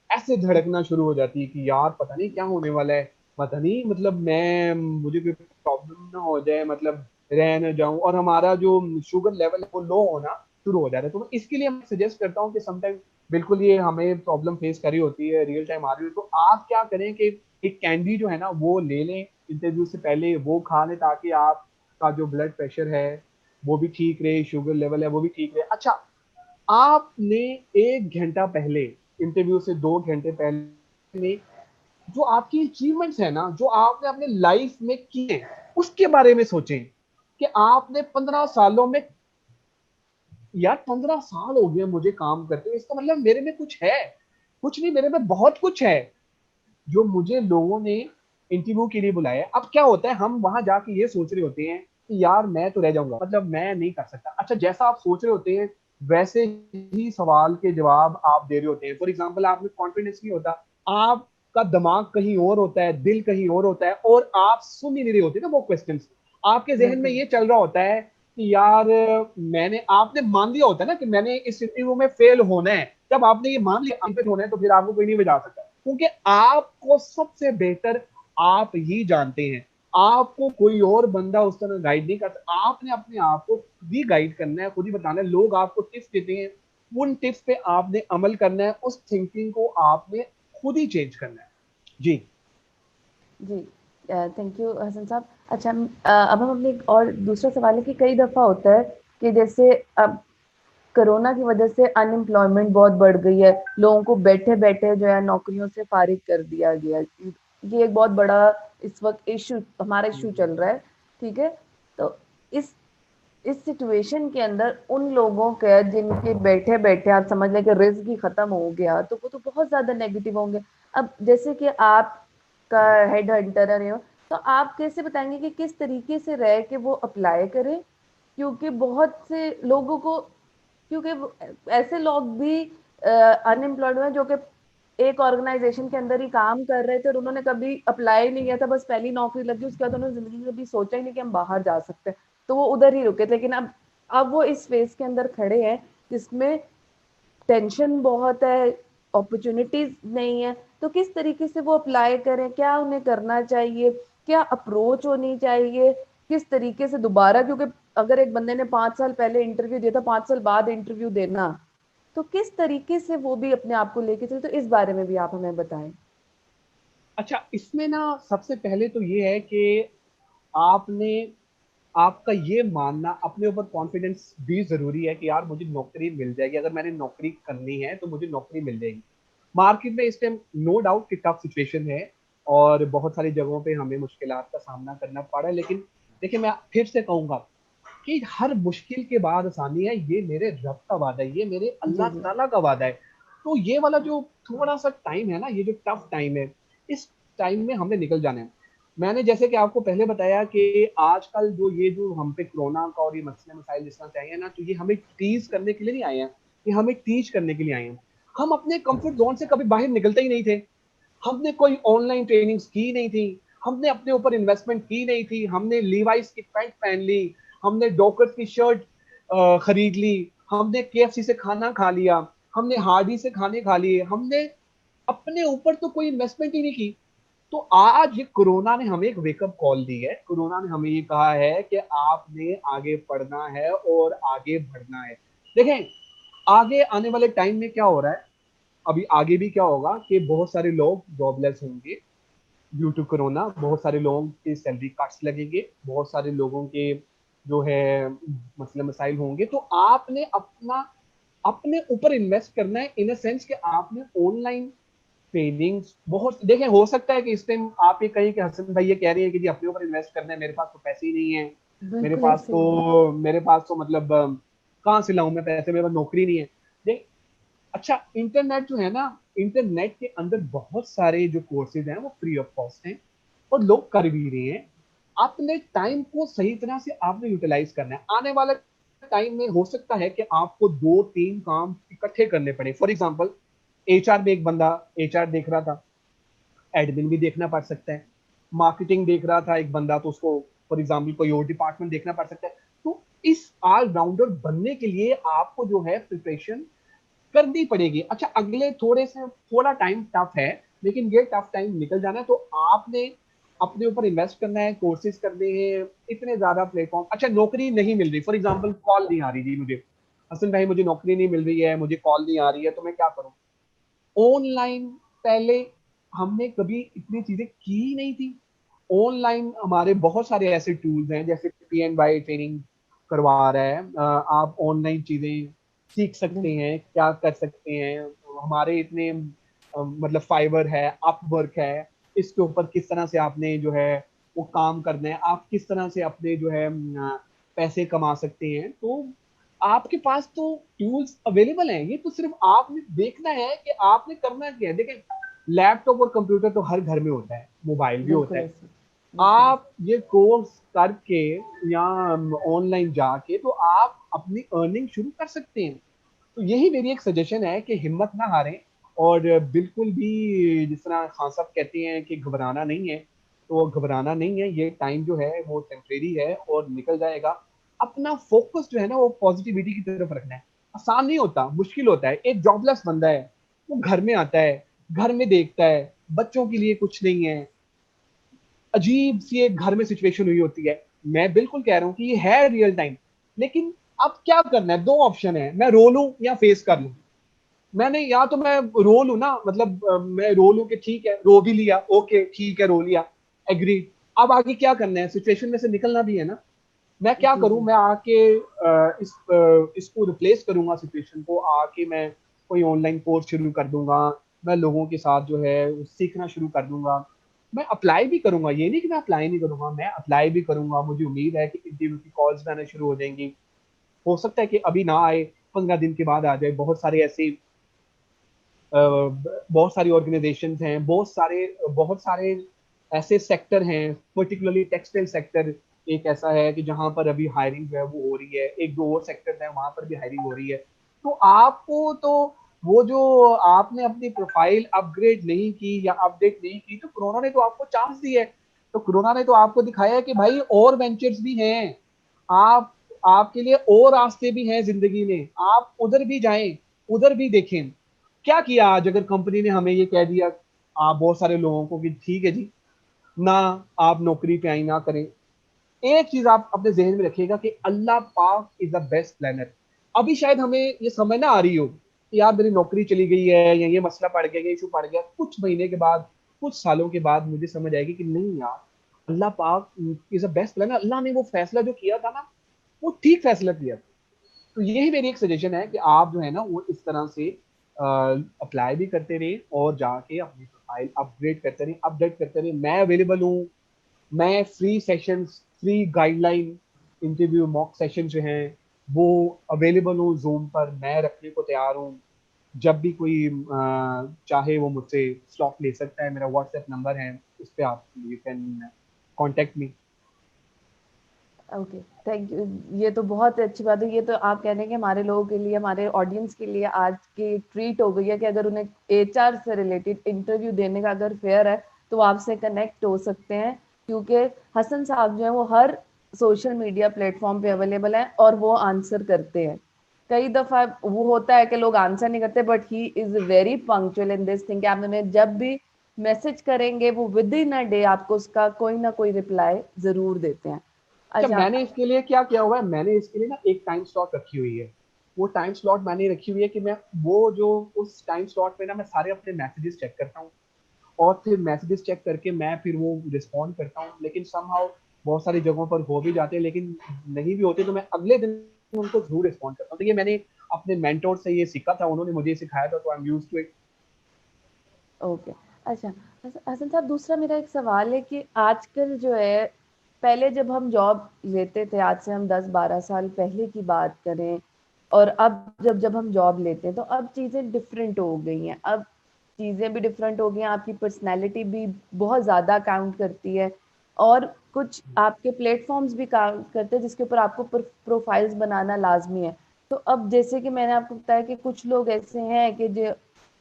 ऐसे धड़कना शुरू हो जाती है कि यार पता नहीं क्या होने वाला है, पता नहीं मतलब मैं, मुझे कोई प्रॉब्लम ना हो जाए, मतलब रह ना जाऊं, और हमारा जो शुगर लेवल है वो लो होना शुरू हो जाता है। तो मैं इसके लिए मैं सजेस्ट करता हूँ कि समटाइम बिल्कुल ये हमें प्रॉब्लम फेस करी होती है, रियल टाइम आ रही है, तो आप क्या करें कि एक कैंडी जो है ना वो ले लें इंटरव्यू से पहले, वो खा लें, ताकि आपका जो ब्लड प्रेशर है वो भी ठीक रहे, शुगर लेवल है वो भी ठीक रहे। अच्छा, आपने 1 घंटा पहले, इंटरव्यू से 2 घंटे पहले, जो आपकी अचीवमेंट्स है ना, जो आपने अपने लाइफ में किए, उसके बारे में सोचें कि आपने 15 सालों में, यार 15 साल हो गए मुझे काम करते हुए, इसका मतलब मेरे में कुछ है, कुछ नहीं, मेरे में बहुत कुछ है जो मुझे लोगों ने इंटरव्यू के लिए बुलाया है। अब क्या होता है, हम वहां जाके ये सोच रहे होते हैं कि यार मैं तो रह जाऊंगा, मतलब मैं नहीं कर सकता। अच्छा, जैसा आप सोच रहे होते हैं वैसे ही सवाल के जवाब आप दे रहे होते हैं। फॉर एग्जाम्पल, आप में कॉन्फिडेंस नहीं होता, आपका दिमाग कहीं और होता है, दिल कहीं और होता है, और आप सुन ही नहीं रहे होते ना वो क्वेश्चन। आपके जहन में बिल्कुल। ये चल रहा होता है कि यार आपने मान लिया होता है ना कि मैंने इस इंटरव्यू में फेल होना है। जब आपने ये मान लिया अनफिट होना है, तो फिर आपको कोई नहीं बजा सकता, क्योंकि आपको सबसे बेहतर आप ही जानते हैं। आपको कोई और बंदा उस तरह गाइड नहीं करता, आपने अपने आप को खुद ही गाइड करना है, खुद ही बताना है। लोग आपको टिप्स देते हैं, उन टिप्स पे आपने अमल करना है, उस थिंकिंग को आपने खुद ही चेंज करना है। जी। जी, थैंक यू हसन साहब। अच्छा, अब हम अपने एक और दूसरा सवाल है कि कई दफ़ा होता है कि जैसे अब कोरोना की वजह से अनएम्प्लॉयमेंट बहुत बढ़ गई है, लोगों को बैठे-बैठे जो है नौकरियों से फ़ारिग कर दिया गया। ये एक बहुत बड़ा इस वक़्त इश्यू, हमारा इश्यू चल रहा है, ठीक है? तो इस इस सिचुएशन के अंदर उन लोगों का जिनके बैठे-बैठे आप समझ लें कि रिज़्क ही ख़त्म हो गया, तो वो तो बहुत ज़्यादा नेगेटिव होंगे। अब जैसे कि आपका हेड हंटर है, तो आप कैसे बताएँगे कि किस तरीके से रह के वो अप्लाई करें? क्योंकि बहुत से लोगों को, क्योंकि ऐसे लोग भी अनएम्प्लॉयड हैं जो कि एक ऑर्गेनाइजेशन के अंदर ही काम कर रहे थे और उन्होंने कभी अप्लाई नहीं किया था, बस पहली नौकरी लगी, उसके बाद उन्होंने जिंदगी में कभी सोचा ही नहीं कि हम बाहर जा सकते हैं, तो वो उधर ही रुके थे। लेकिन अब वो इस फेज के अंदर खड़े हैं जिसमें टेंशन बहुत है, अपॉर्चुनिटीज नहीं है, तो किस तरीके से वो अप्लाई करें, क्या उन्हें करना चाहिए, क्या अप्रोच होनी चाहिए, किस तरीके से दोबारा, क्योंकि अगर एक बंदे ने 5 साल पहले इंटरव्यू दिया था, 5 साल बाद इंटरव्यू देना, तो किस तरीके से वो भी अपने आप को लेके चले, तो इस बारे में भी आप हमें बताएं। अच्छा, इसमें ना सबसे पहले तो ये है कि आपने, आपका ये मानना, अपने ऊपर कॉन्फिडेंस भी जरूरी है कि यार मुझे नौकरी मिल जाएगी, अगर मैंने नौकरी करनी है तो मुझे नौकरी मिल जाएगी। मार्केट में इस टाइम नो डाउट कि टफ सिचुएशन है, और बहुत सारी जगहों पे हमें मुश्किलात का सामना करना पड़ा है, लेकिन देखिए मैं फिर से कहूंगा कि हर मुश्किल के बाद आसानी है, ये मेरे रब का वादा है, ये मेरे जी अल्लाह जी। ताला का वादा है। तो ये वाला जो थोड़ा सा टाइम है ना, ये जो टफ टाइम है, इस टाइम में हमने निकल जाना है। मैंने जैसे कि आपको पहले बताया कि आजकल जो ये जो हम पे कोरोना का और ये मसले मसाइल जिस तरह से आए हैं ना, तो ये हमें टीज करने के लिए नहीं आए हैं, ये हमें टीच करने के लिए आए हैं। हम अपने कंफर्ट जोन से कभी बाहर निकलते ही नहीं थे, हमने कोई ऑनलाइन ट्रेनिंग्स की नहीं थी, हमने अपने ऊपर इन्वेस्टमेंट की नहीं थी, हमने लीवाइस की पैंट पहन ली, हमने डॉकर्स की शर्ट खरीद ली, हमने केएफसी से खाना खा लिया, हमने हार्डी से खाने खा लिए, हमने अपने ऊपर तो कोई इन्वेस्टमेंट ही नहीं की। तो आज ये कोरोना ने हमें एक वेकअप कॉल दी है, कोरोना ने हमें ये कहा है कि आपने आगे पढ़ना है और आगे बढ़ना है। देखें, आगे आने वाले टाइम में क्या हो रहा है, अभी आगे भी क्या होगा कि बहुत सारे लोग जॉबलेस होंगे ड्यू टू कोरोना, बहुत सारे लोगों के सैलरी कट्स लगेंगे, बहुत सारे लोगों के जो है मसले मसाइल होंगे। तो आपने अपना अपने ऊपर इन्वेस्ट करना है, इन अ सेंस कि आपने ऑनलाइन ट्रेनिंग्स बहुत देखें। हो सकता है कि इस टाइम आप ये कहें कि हसन भाई ये कह रहे हैं कि जी अपने ऊपर इन्वेस्ट करना है, मेरे पास तो पैसे ही नहीं है, बिल्कुल ऐसे ही है। मेरे पास तो मतलब कहाँ से लाऊं मैं पैसे, मेरे पास नौकरी नहीं है। देख, अच्छा इंटरनेट जो है ना, इंटरनेट के अंदर बहुत सारे जो कोर्सेज हैं वो फ्री ऑफ कॉस्ट हैं और लोग कर भी रहे हैं। अपने टाइम को सही तरह से आपने यूटिलाइज करना है। आने वाले टाइम में हो सकता है कि आपको दो तीन काम इकट्ठे करने पड़े। फॉर एग्जांपल, एचआर में एक बंदा एचआर देख रहा था, एडमिन भी देखना पड़ सकता है। मार्केटिंग देख रहा था एक बंदा, तो उसको फॉर एग्जांपल कोई और डिपार्टमेंट देखना पड़ सकता है। तो इस ऑलराउंडर बनने के लिए आपको जो है प्रिपरेशन करनी पड़ेगी। अच्छा, अगले थोड़ा टाइम टफ है, लेकिन ये टफ टाइम निकल जाना है। तो आपने अपने ऊपर इन्वेस्ट करना है, कोर्सेज करने हैं, इतने ज्यादा प्लेटफॉर्म। अच्छा, नौकरी नहीं मिल रही, फॉर एग्जांपल कॉल नहीं आ रही जी मुझे, हसन भाई मुझे नौकरी नहीं मिल रही है, मुझे कॉल नहीं आ रही है, तो मैं क्या करूं? ऑनलाइन पहले हमने कभी इतनी चीजें की ही नहीं थी। ऑनलाइन हमारे बहुत सारे ऐसे टूल्स हैं, जैसे PNY ट्रेनिंग करवा रहा है, आप ऑनलाइन चीजें सीख सकते बिल्कुल। हैं, क्या कर सकते हैं। हमारे इतने मतलब फाइवर है, अपवर्क है, इसके ऊपर किस तरह से आपने जो है वो काम करना है, आप किस तरह से अपने जो है पैसे कमा सकते हैं। तो आपके पास तो टूल्स अवेलेबल हैं, ये तो सिर्फ आपने देखना है कि आपने करना क्या है। देखें, लैपटॉप और कंप्यूटर तो हर घर में होता है, मोबाइल भी होता बिल्कुल है। ऐसे। बिल्कुल ऐसे। आप ये कोर्स करके या ऑनलाइन जाके तो आप अपनी अर्निंग शुरू कर सकते हैं। तो यही मेरी एक सजेशन है कि हिम्मत ना हारें, और बिल्कुल भी जिस तरह खान साहब कहते हैं कि घबराना नहीं है, तो घबराना नहीं है। ये टाइम जो है वो टेम्परेरी है और निकल जाएगा। अपना फोकस जो है ना वो पॉजिटिविटी की तरफ रखना है। आसान नहीं होता, मुश्किल होता है। एक जॉबलेस बंदा है, वो घर में आता है, घर में देखता है बच्चों के लिए कुछ नहीं है, अजीब सी एक घर में सिचुएशन हुई होती है। मैं बिल्कुल कह रहा हूँ कि ये है रियल टाइम, लेकिन अब क्या करना है? दो ऑप्शन है, मैं रो लूं या फेस कर लूं। मैंने या तो मैं रो लूं ना, मतलब मैं रो लूं कि ठीक है, रो भी लिया, ओके ठीक है, रो लिया, एग्री। अब आगे क्या करना है? सिचुएशन में से निकलना भी है ना। मैं क्या जी करूं? जी। मैं आके इसको रिप्लेस करूंगा, सिचुएशन को आके मैं कोई ऑनलाइन कोर्स शुरू कर दूंगा, मैं लोगों के साथ जो है वो सीखना शुरू कर दूंगा। मैं अप्लाई भी करूंगा, ये नहीं कि मैं अप्लाई नहीं करूंगा, मैं अप्लाई भी करूंगा। मुझे उम्मीद है कि इंटरव्यू की कॉल्स आना शुरू हो जाएंगी। हो सकता है कि अभी ना आए, 15 दिन के बाद आ जाए। बहुत सारी ऑर्गेनाइजेशंस हैं, बहुत सारे ऐसे सेक्टर हैं, पर्टिकुलरली टेक्सटाइल सेक्टर एक ऐसा है कि जहां पर अभी हायरिंग जो है वो हो रही है। एक दो और सेक्टर है, वहां पर भी हायरिंग हो रही है। तो आपको तो वो जो आपने अपनी प्रोफाइल अपग्रेड नहीं की या अपडेट नहीं की, तो कोरोना ने तो आपको चांस दिया है। तो कोरोना ने तो आपको दिखाया है कि भाई और वेंचर्स भी हैं, आप आपके लिए और रास्ते भी हैं जिंदगी में, आप उधर भी जाएं, उधर भी देखें। क्या किया आज अगर कंपनी ने हमें ये कह दिया, आप बहुत सारे लोगों को, कि ठीक है जी, ना आप नौकरी पे आई ना करें। एक चीज आप अपने जहन में रखिएगा कि अल्लाह पाक इज द बेस्ट प्लानर। अभी शायद हमें ये समझ ना आ रही हो कि यार मेरी नौकरी चली गई है या ये मसला पड़ गया, ये इशू पड़ गया, कुछ महीने के बाद, कुछ सालों के बाद मुझे समझ आएगी कि नहीं यार, अल्लाह पाक इज द बेस्ट प्लानर। अल्लाह ने वो फैसला जो किया था ना, वो ठीक फैसला किया। तो यही मेरी एक सजेशन है कि आप जो है ना वो इस तरह से अप्लाई भी करते रहे और जाके अपनी प्रोफाइल अपग्रेड करते रहे, अपडेट करते रहे। मैं अवेलेबल हूँ। मैं free sessions, free guideline, interview mock session जो हैं वो अवेलेबल हूँ जूम पर, मैं रखने को तैयार हूँ। जब भी कोई चाहे वो मुझसे स्लॉट ले सकता है। मेरा व्हाट्सएप नंबर है, उस पर आप you can contact me. Okay, thank you. ये तो बहुत अच्छी बात है। ये तो आप कह रहे हैं कि हमारे लोगों के लिए, हमारे ऑडियंस के लिए आज की ट्रीट हो गई है कि अगर उन्हें एचआर से रिलेटेड इंटरव्यू देने का अगर फेयर है तो वो आपसे कनेक्ट हो सकते हैं, क्योंकि हसन साहब जो है वो हर सोशल मीडिया प्लेटफॉर्म पे अवेलेबल हैं और वो आंसर करते हैं। कई दफा वो होता है कि लोग आंसर नहीं करते, but he is very punctual in this thing कि आप उन्हें जब भी मैसेज करेंगे वो विद इन अ डे आपको उसका कोई ना कोई रिप्लाई जरूर देते हैं। अच्छा, अच्छा। मैंने इसके लिए क्या किया हुआ है, मैंने इसके लिए ना एक टाइम स्लॉट रखी हुई है। वो टाइम स्लॉट मैंने रखी हुई है कि मैं वो जो उस टाइम स्लॉट पे ना मैं सारे अपने मैसेजेस चेक करता हूँ, और फिर मैसेजेस चेक करके मैं फिर वो रिस्पॉन्ड करता हूँ। लेकिन समहाउ बहुत सारी जगहों पर हो भी जाते हैं, लेकिन नहीं भी होते तो मैं अगले दिन उनको जरूर रिस्पॉन्ड करता हूँ। तो ये मैंने अपने मेंटोर से ये सीखा था, उन्होंने मुझे सिखाया था, तो I am used to it. Okay. अच्छा, हसन साहब, दूसरा मेरा एक सवाल है कि आजकल जो है, पहले जब हम जॉब लेते थे, आज से हम 10-12 साल पहले की बात करें, और अब जब जब हम जॉब लेते हैं, तो अब चीज़ें डिफरेंट हो गई हैं। अब चीज़ें भी डिफरेंट हो गई हैं, आपकी पर्सनैलिटी भी बहुत ज़्यादा काउंट करती है, और कुछ आपके प्लेटफॉर्म्स भी काउंट करते हैं जिसके ऊपर आपको प्रोफाइल्स बनाना लाजमी है। तो अब जैसे कि मैंने आपको बताया कि कुछ लोग ऐसे हैं कि जो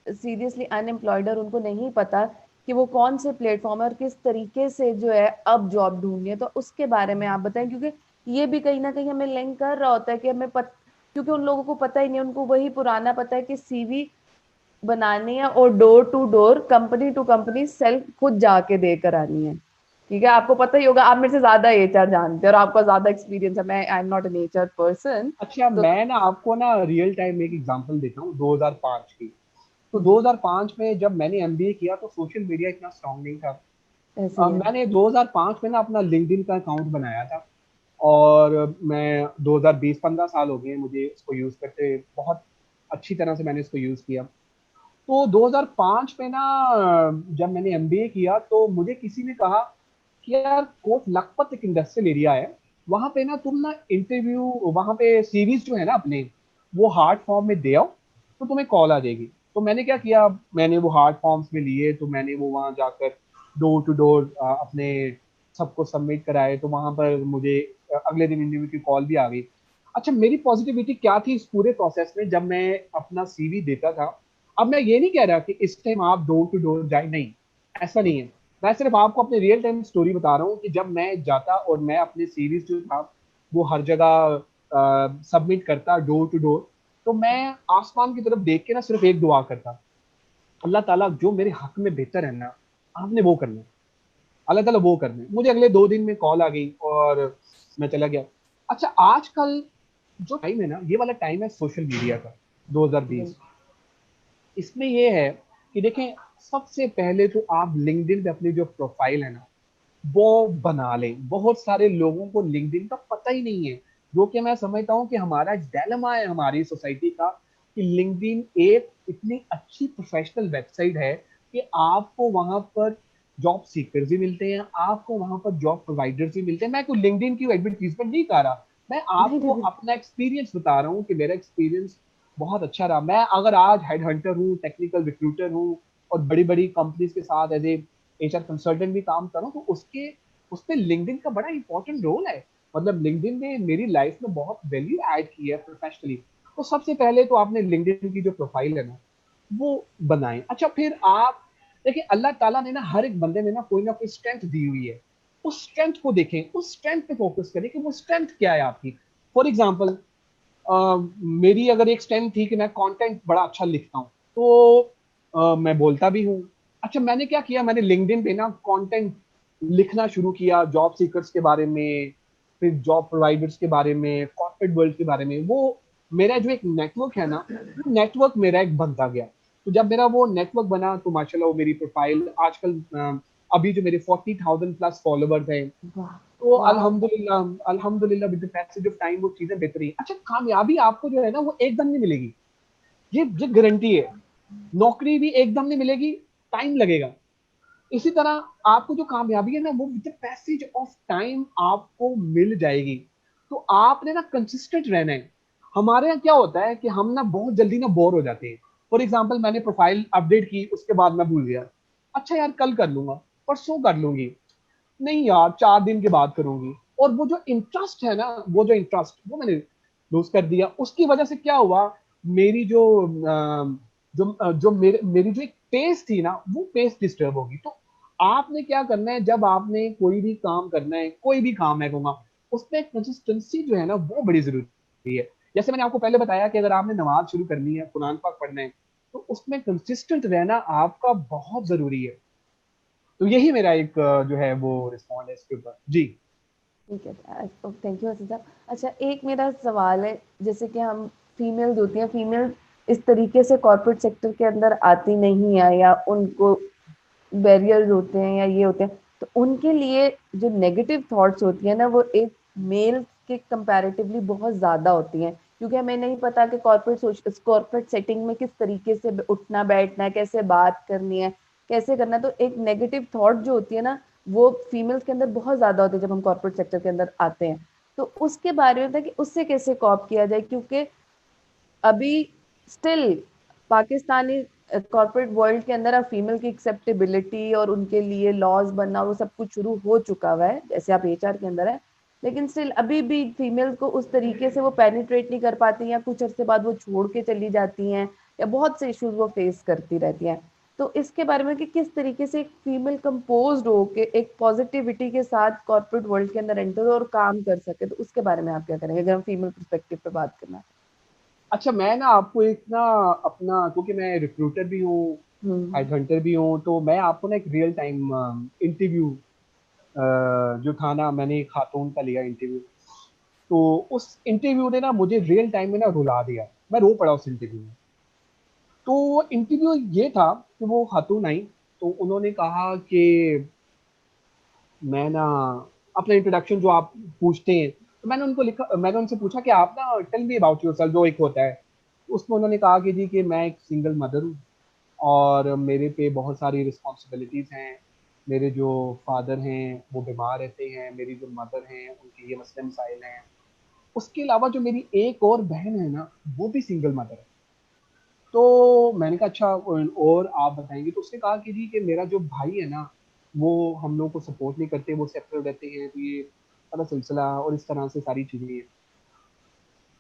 सीरियसली अनएम्प्लॉयड, और उनको नहीं पता कि वो कौन से प्लेटफॉर्म है और किस तरीके से जो है अब जॉब ढूंढनी है। तो उसके बारे में आप बताएं, क्योंकि ये भी कहीं ना कहीं हमें लिंक कर रहा होता है कि क्योंकि उन लोगों को पता ही नहीं, उनको वही पुराना पता है कि सीवी बनानी है और door to door, company to company sell खुद जाके देकर आनी है। ठीक है, आपको पता ही होगा, आप मेरे से ज्यादा एचआर जानते हैं और आपका ज्यादा एक्सपीरियंस है, मैं I am not an HR person. अच्छा, तो मैं ना आपको ना रियल टाइम में एक एग्जांपल देता हूँ 2005 की। तो हम्म, 2005 में जब मैंने एमबीए किया तो सोशल मीडिया इतना स्ट्रांग नहीं था। ऐसे ही है। मैंने 2005 में ना अपना लिंक्डइन का अकाउंट बनाया था, और मैं 2020-15 साल हो गए हैं मुझे इसको यूज करते, बहुत अच्छी तरह से मैंने इसको यूज किया। तो 2005 में ना जब मैंने एमबीए किया तो मुझे किसी ने कहा कि यार कोट लखपत एक इंडस्ट्रियल एरिया है, वहां पे ना तुम ना इंटरव्यू, वहां पे सीरीज जो है ना अपने, वो हार्ड फॉर्म में दे आओ तो तुम्हें कॉल आ जाएगी। तो मैंने क्या किया, मैंने वो हार्ड फॉर्म्स में लिए, तो मैंने वो वहां जाकर डोर टू डोर अपने सबको सबमिट कराए, तो वहां पर मुझे अगले दिन इंटरव्यू की कॉल भी आ गई। अच्छा, मेरी पॉजिटिविटी क्या थी इस पूरे प्रोसेस में जब मैं अपना सीवी देता था? अब मैं ये नहीं कह रहा कि इस टाइम आप डोर टू डोर जाए, नहीं, ऐसा नहीं है। मैं सिर्फ आपको अपने रियल टाइम स्टोरी बता रहा हूँ कि जब मैं जाता और मैं अपने सीरीज जो था वो हर जगह सबमिट करता डोर टू डोर, तो मैं आसमान की तरफ देख के ना सिर्फ एक दुआ करता, अल्लाह ताला जो मेरे हक में बेहतर है ना, आपने वो करना है, अल्लाह ताला वो करना है। मुझे अगले 2 दिन में कॉल आ गई और मैं चला गया। अच्छा, आजकल जो टाइम है ना, ये वाला टाइम है सोशल मीडिया का, 2020। बिल्कुल। इसमें ये है कि देखें, सबसे पहले तो आप लिंक्डइन पे अपनी जो प्रोफाइल है ना वो बना लें। बहुत सारे लोगों को लिंक्डइन का पता ही नहीं है, जो कि मैं समझता हूँ कि हमारा डायलेमा है हमारी सोसाइटी का, कि लिंक्डइन एक इतनी अच्छी प्रोफेशनल वेबसाइट है कि आपको वहां पर जॉब सीकर्स भी मिलते हैं, आपको वहां पर जॉब प्रोवाइडर्स भी मिलते हैं। मैं कोई लिंक्डइन की एडवर्टीजमेंट नहीं कर रहा, मैं नहीं आपको नहीं, अपना एक्सपीरियंस बता रहा हूँ कि मेरा एक्सपीरियंस बहुत अच्छा रहा। मैं अगर आज हेड हंटर हूँ, टेक्निकल रिक्रूटर हूँ, और बड़ी बड़ी कंपनीज के साथ एज ए एचआर कंसल्टेंट भी काम कर रहा हूँ, तो उसके उसमें लिंक्डइन का बड़ा इंपॉर्टेंट रोल है। मतलब लिंक्डइन ने मेरी लाइफ में बहुत वैल्यू ऐड की है प्रोफेशनली। तो सबसे पहले तो आपने लिंक्डइन की जो प्रोफाइल है ना वो बनाएं। अच्छा, फिर आप देखिए, अल्लाह ताला ने ना हर एक बंदे में ना कोई स्ट्रेंथ दी हुई है, उस स्ट्रेंथ को देखें, उस स्ट्रेंथ पे फोकस करें कि वो स्ट्रेंथ क्या है आपकी। फॉर एग्जाम्पल, मेरी अगर एक स्ट्रेंथ थी कि मैं कंटेंट बड़ा अच्छा लिखता हूँ, तो मैं बोलता भी हूँ। अच्छा, मैंने क्या किया, मैंने लिंक्डइन पे ना कंटेंट लिखना शुरू किया जॉब सीकर्स के बारे में, फिर जॉब प्रोवाइडर्स के बारे में, कॉर्पोरेट वर्ल्ड के बारे में। वो मेरा जो एक नेटवर्क है ना, वो नेटवर्क मेरा एक बनता गया। तो जब मेरा वो नेटवर्क बना तो माशाल्लाह वो मेरी प्रोफाइल आजकल अभी जो मेरे 40,000 प्लस फॉलोवर्स हैं, वाह। तो वाह। अल्हम्दुलिल्लाह, अल्हम्दुलिल्लाह with the passage of time वो चीजें बेहतर ही। अच्छा, कामयाबी आपको जो है ना वो एकदम नहीं मिलेगी, ये गारंटी है। नौकरी भी एकदम नहीं मिलेगी, टाइम लगेगा। इसी तरह आपको जो कामयाबी है ना वो with the passage of time आपको मिल जाएगी। तो आपने ना कंसिस्टेंट रहना है। हमारे यहाँ क्या होता है कि हम ना बहुत जल्दी ना बोर हो जाते हैं। फॉर एग्जाम्पल, मैंने प्रोफाइल अपडेट की, उसके बाद मैं भूल गया, अच्छा यार कल कर लूंगा, परसों कर लूंगी, नहीं यार 4 दिन के बाद करूंगी। और वो जो इंटरेस्ट है ना, वो जो इंटरेस्ट वो मैंने लूज कर दिया। उसकी वजह से क्या हुआ, मेरी जो मेरी जो एक पेस थी ना, वो पेस डिस्टर्ब होगी। तो आपने क्या करना है, जब आपने कोई भी काम करना है, कोई भी काम है कहूंगा, उसमें कंसिस्टेंसी जो है ना वो बड़ी जरूरी है। जैसे मैंने आपको पहले बताया कि अगर आपने नमाज शुरू करनी है, कुरान पाक पढ़ना है, तो उसमें कंसिस्टेंट रहना आपका बहुत जरूरी है। तो यही मेरा एक जो है वो रिस्पॉन्ड है इसके ऊपर जी। ठीक है, थैंक यू हसन साहब। अच्छा, एक मेरा सवाल है, जैसे कि हम फीमेल्स होती हैं, फीमेल इस तरीके से कॉर्पोरेट सेक्टर के अंदर आती नहीं है, या उनको बैरियर्स होते हैं या ये होते हैं, तो उनके लिए जो नेगेटिव थॉट्स होती है ना, वो एक मेल के कंपैरेटिवली बहुत ज़्यादा होती हैं क्योंकि हमें नहीं पता कि कॉर्पोरेट सेटिंग में किस तरीके से उठना बैठना है, कैसे बात करनी है, कैसे करना है। तो एक नेगेटिव थॉट जो होती है ना, वो फीमेल्स के अंदर बहुत ज्यादा होती है जब हम कॉर्पोरेट सेक्टर के अंदर आते हैं। तो उसके बारे में था कि उससे कैसे कॉप किया जाए, क्योंकि अभी स्टिल पाकिस्तानी कॉर्पोरेट वर्ल्ड के अंदर अब फीमेल की एक्सेप्टेबिलिटी और उनके लिए लॉज बनना वो सब कुछ शुरू हो चुका हुआ है, जैसे आप एचआर के अंदर है, लेकिन स्टिल अभी भी फीमेल को उस तरीके से वो पेनिट्रेट नहीं कर पाती, या कुछ अरसे बाद वो छोड़ के चली जाती हैं, या बहुत से इश्यूज वो फेस करती रहती हैं। तो इसके बारे में कि किस तरीके से एक फीमेल कंपोज्ड हो के एक पॉजिटिविटी के साथ कॉर्पोरेट वर्ल्ड के अंदर एंटर और काम कर सके, तो उसके बारे में आप क्या करेंगे अगर हम फीमेल पर्सपेक्टिव पे बात करना है? अच्छा, मैं ना आपको एक ना अपना, क्योंकि मैं रिक्रूटर भी हूँ, हम्म। हेडहंटर भी हूँ, तो मैं आपको ना एक रियल टाइम इंटरव्यू जो था ना, मैंने एक खातून का लिया इंटरव्यू। तो उस इंटरव्यू ने ना मुझे रियल टाइम में ना रुला दिया। मैं रो पड़ा उस इंटरव्यू में। तो इंटरव्यू ये था कि वो खातून आई, तो उन्होंने कहा कि मैं ना अपना इंट्रोडक्शन जो आप पूछते हैं, तो मैंने उनसे पूछा कि आप ना टेल मी अबाउट योरसेल्फ, जो एक होता है। उसमें उन्होंने कहा कि जी कि मैं एक सिंगल मदर हूँ और मेरे पे बहुत सारी रिस्पॉन्सिबिलिटीज़ हैं। मेरे जो फादर हैं वो बीमार रहते हैं, मेरी जो मदर हैं उनके ये मसले मसाइल हैं। उसके अलावा जो मेरी एक और बहन है ना, वो भी सिंगल मदर है। तो मैंने कहा अच्छा, और आप बताएंगे? तो उसने कहा कि जी कि मेरा जो भाई है ना, वो हम लोग को सपोर्ट नहीं करते, वो सेपरेट रहते हैं, तो ये सारा सिलसिला और इस तरह से सारी चीजें हैं।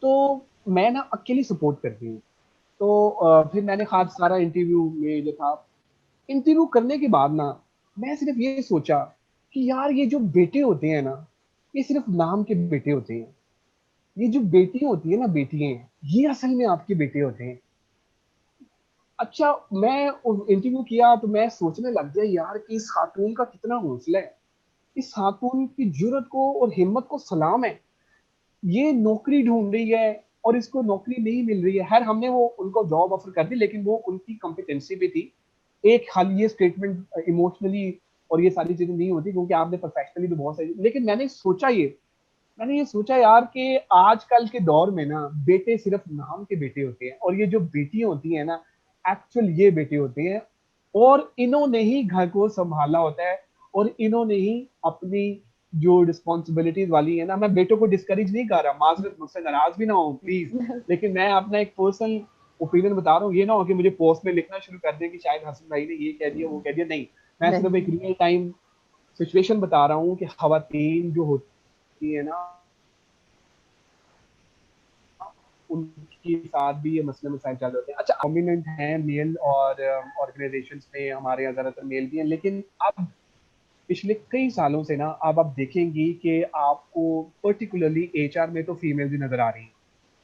तो मैं ना अकेली सपोर्ट करती हूँ। तो फिर मैंने खास सारा इंटरव्यू में जो था, इंटरव्यू करने के बाद ना मैं सिर्फ ये सोचा कि यार ये जो बेटे होते हैं ना, ये सिर्फ नाम के बेटे होते हैं। ये जो बेटी होती है ना, बेटियां, ये असल में आपके बेटे होते हैं। अच्छा, मैं इंटरव्यू किया तो मैं सोचने लग गया यार कि इस खातून का कितना हौसला है। इस खातून की जुर्रत को और हिम्मत को सलाम है। ये नौकरी ढूंढ रही है और इसको नौकरी नहीं मिल रही है। खैर, हमने वो उनको जॉब ऑफर कर दी, लेकिन वो उनकी कॉम्पिटेंसी पे थी। एक खाली ये स्टेटमेंट इमोशनली और ये सारी चीजें नहीं होती, क्योंकि आपने प्रोफेशनली भी बहुत सारी, लेकिन मैंने ये सोचा यार कि आजकल के दौर में ना बेटे सिर्फ नाम के बेटे होते हैं, और ये जो बेटियां होती हैं ना, एक्चुअल ये बेटे होते हैं। और इन्होंने ही घर को संभाला होता है, और इन्होंने ही अपनी जो रिस्पॉन्सिबिलिटीज वाली है ना, मैं बेटों को डिस्करेज नहीं कर रहा, माजरत, मुझसे नाराज भी ना हो प्लीज, लेकिन मैं अपना एक पर्सनल ओपिनियन बता रहा हूँ। ये ना हो कि मुझे पोस्ट में लिखना शुरू कर दें कि शायद हसन भाई ने ये कह दिया वो कह दिया, नहीं। मैं सिर्फ एक नहीं। रियल टाइम सिचुएशन बता रहा हूँ कि खवातीन जो होती है ना, उनके साथ भी ये मसले मसाइल चल रहे हैं। अच्छा, डोमिनेंट है मेल और ऑर्गेनाइजेशंस में हमारे यहाँ ज्यादातर मेल भी हैं, लेकिन अब पिछले कई सालों से ना अब आप देखेंगी कि आपको पर्टिकुलरली एचआर में तो फीमेल भी नजर आ रही हैं।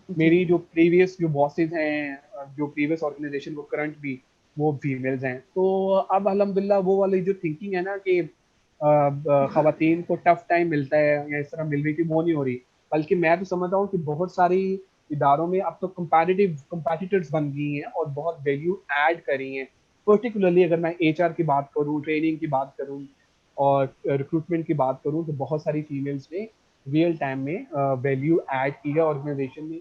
जी। मेरी जो प्रीवियस जो बॉसेज हैं, जो प्रीवियस ऑर्गेनाइजेशन, वो करंट भी वो फीमेल्स हैं। तो अब अल्हम्दुलिल्लाह वो वाली जो थिंकिंग है ना कि खवातीन को टफ टाइम मिलता है या इस तरह मिल रही थी, वो नहीं हो रही। बल्कि मैं तो समझता हूँ कि बहुत सारी इदारों में अब तो कंपेटिटर्स बन गई हैं और बहुत वैल्यू ऐड करी हैं। पर्टिकुलरली अगर मैं एचआर की बात करूँ, ट्रेनिंग की बात करूँ और रिक्रूटमेंट की बात करूँ, तो बहुत सारी फीमेल्स ने रियल टाइम में वैल्यू ऐड की है ऑर्गेनाइजेशन में।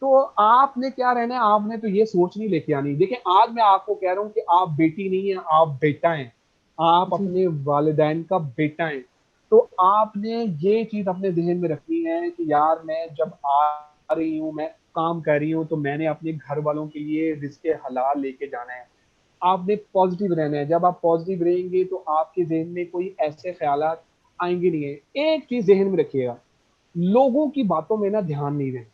तो आपने क्या रहना है, आपने तो ये सोच नहीं लेके आनी। देखिए, आज मैं आपको कह रहा हूँ कि आप बेटी नहीं है, आप बेटा हैं। आप जी। अपने वालिदैन का बेटा हैं। तो आपने ये चीज अपने जहन में रखनी है कि यार मैं जब आ रही हूँ, मैं काम कर रही हूँ, तो मैंने अपने घर वालों के लिए रिस्के हलाल लेके जाना है। आपने पॉजिटिव रहना है। जब आप पॉजिटिव रहेंगे तो आपके जहन में कोई ऐसे ख्यालात आएंगे नहीं है। एक चीज जहन में रखिएगा, लोगों की बातों में ना ध्यान नहीं देना,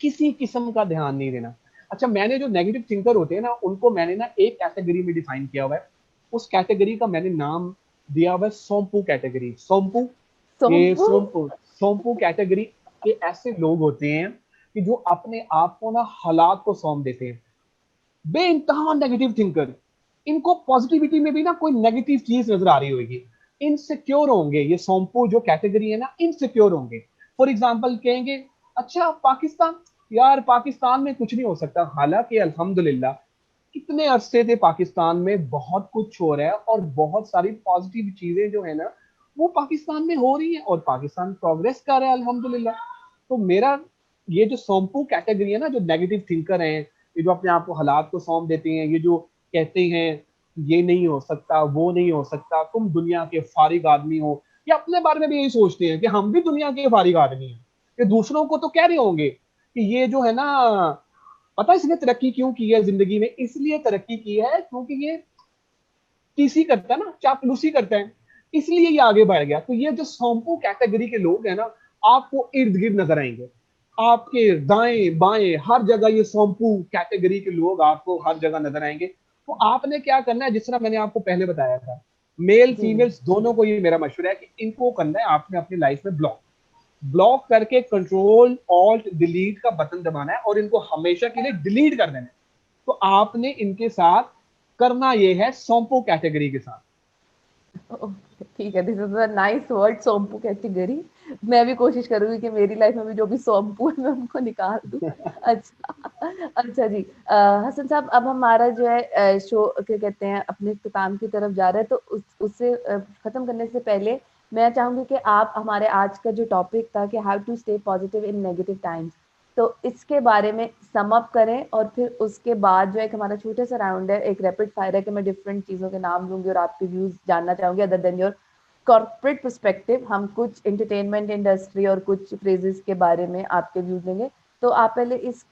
किसी किस्म का ध्यान नहीं देना। अच्छा, मैंने जो नेगेटिव थिंकर होते हैं ना, उनको मैंने ना एक कैटेगरी में डिफाइन किया हुआ है। उस कैटेगरी का मैंने नाम दिया हुआ है सोम्पू कैटेगरी। सोम्पू, ये सोमपू। सोम्पू सोम्पू कैटेगरी के ऐसे लोग होते हैं कि जो अपने आप को ना हालात को सौंप देते हैं। बेइंतहा नेगेटिव थिंकर। इनको पॉजिटिविटी में भी ना कोई नेगेटिव चीज नजर आ रही होगी। इनसिक्योर होंगे, ये सोम्पू जो कैटेगरी है ना, इनसिक्योर होंगे। फॉर एग्जाम्पल कहेंगे, अच्छा पाकिस्तान, यार पाकिस्तान में कुछ नहीं हो सकता। हालांकि अल्हम्दुलिल्लाह कितने अरसे से पाकिस्तान में बहुत कुछ हो रहा है और बहुत सारी पॉजिटिव चीजें जो है ना, वो पाकिस्तान में हो रही है और पाकिस्तान प्रोग्रेस कर रहा है अल्हम्दुलिल्लाह। तो मेरा ये जो सौंपू कैटेगरी है ना, जो नेगेटिव थिंकर हैं, ये जो अपने आप को हालात को सौंप देते हैं, ये जो कहते हैं ये नहीं हो सकता, वो नहीं हो सकता, तुम दुनिया के फारिग आदमी हो, ये अपने बारे में भी यही सोचते हैं कि हम भी दुनिया के फारिग आदमी हैं। ये दूसरों को तो कह रहे होंगे कि ये जो है ना, पता है इसने तरक्की क्यों की है जिंदगी में? इसलिए तरक्की की है क्योंकि ये टीसी करता है ना, चापलूसी करता है, इसलिए ये आगे बढ़ गया। तो ये जो सोम्पू कैटेगरी के लोग हैं ना, आपको इर्द गिर्द नजर आएंगे, आपके दाएं बाएं हर जगह ये सोम्पू कैटेगरी के लोग आपको हर जगह नजर आएंगे। तो आपने क्या करना है, जिस तरह मैंने आपको पहले बताया था, मेल जी फीमेल्स दोनों को ये मेरा मशवरा है कि इनको करना है आपने अपनी लाइफ में ब्लॉक। ब्लॉक करके कंट्रोल ऑल्ट डिलीट का बटन दबाना है और इनको हमेशा के लिए डिलीट कर देना है। तो आपने इनके साथ करना ये है सोम्पू कैटेगरी के साथ। ओके, ठीक है, this is a nice word, सोम्पू कैटेगरी। मैं भी कोशिश करूंगी कि मेरी लाइफ में भी जो भी सोम्पू है मैं उनको निकाल दूं। अच्छा, अच्छा जी। हसन साहब, अब हमारा जो है शो क्या कहते हैं अपने काम की तरफ जा रहा है, तो उससे खत्म करने से पहले मैं चाहूंगी कि आप हमारे आज का जो टॉपिक था कि how to stay positive in negative times, तो इसके बारे में सम अप करें, और फिर उसके बाद जो एक हमारा छोटा सा राउंड है, एक रैपिड फायर है कि मैं डिफरेंट चीजों के नाम लूंगी और आपके व्यूज जानना चाहूंगी other than your corporate perspective. हम कुछ एंटरटेनमेंट इंडस्ट्री और कुछ फ्रेजेस के बारे में आपके व्यूज लेंगे। तो आप पहले इस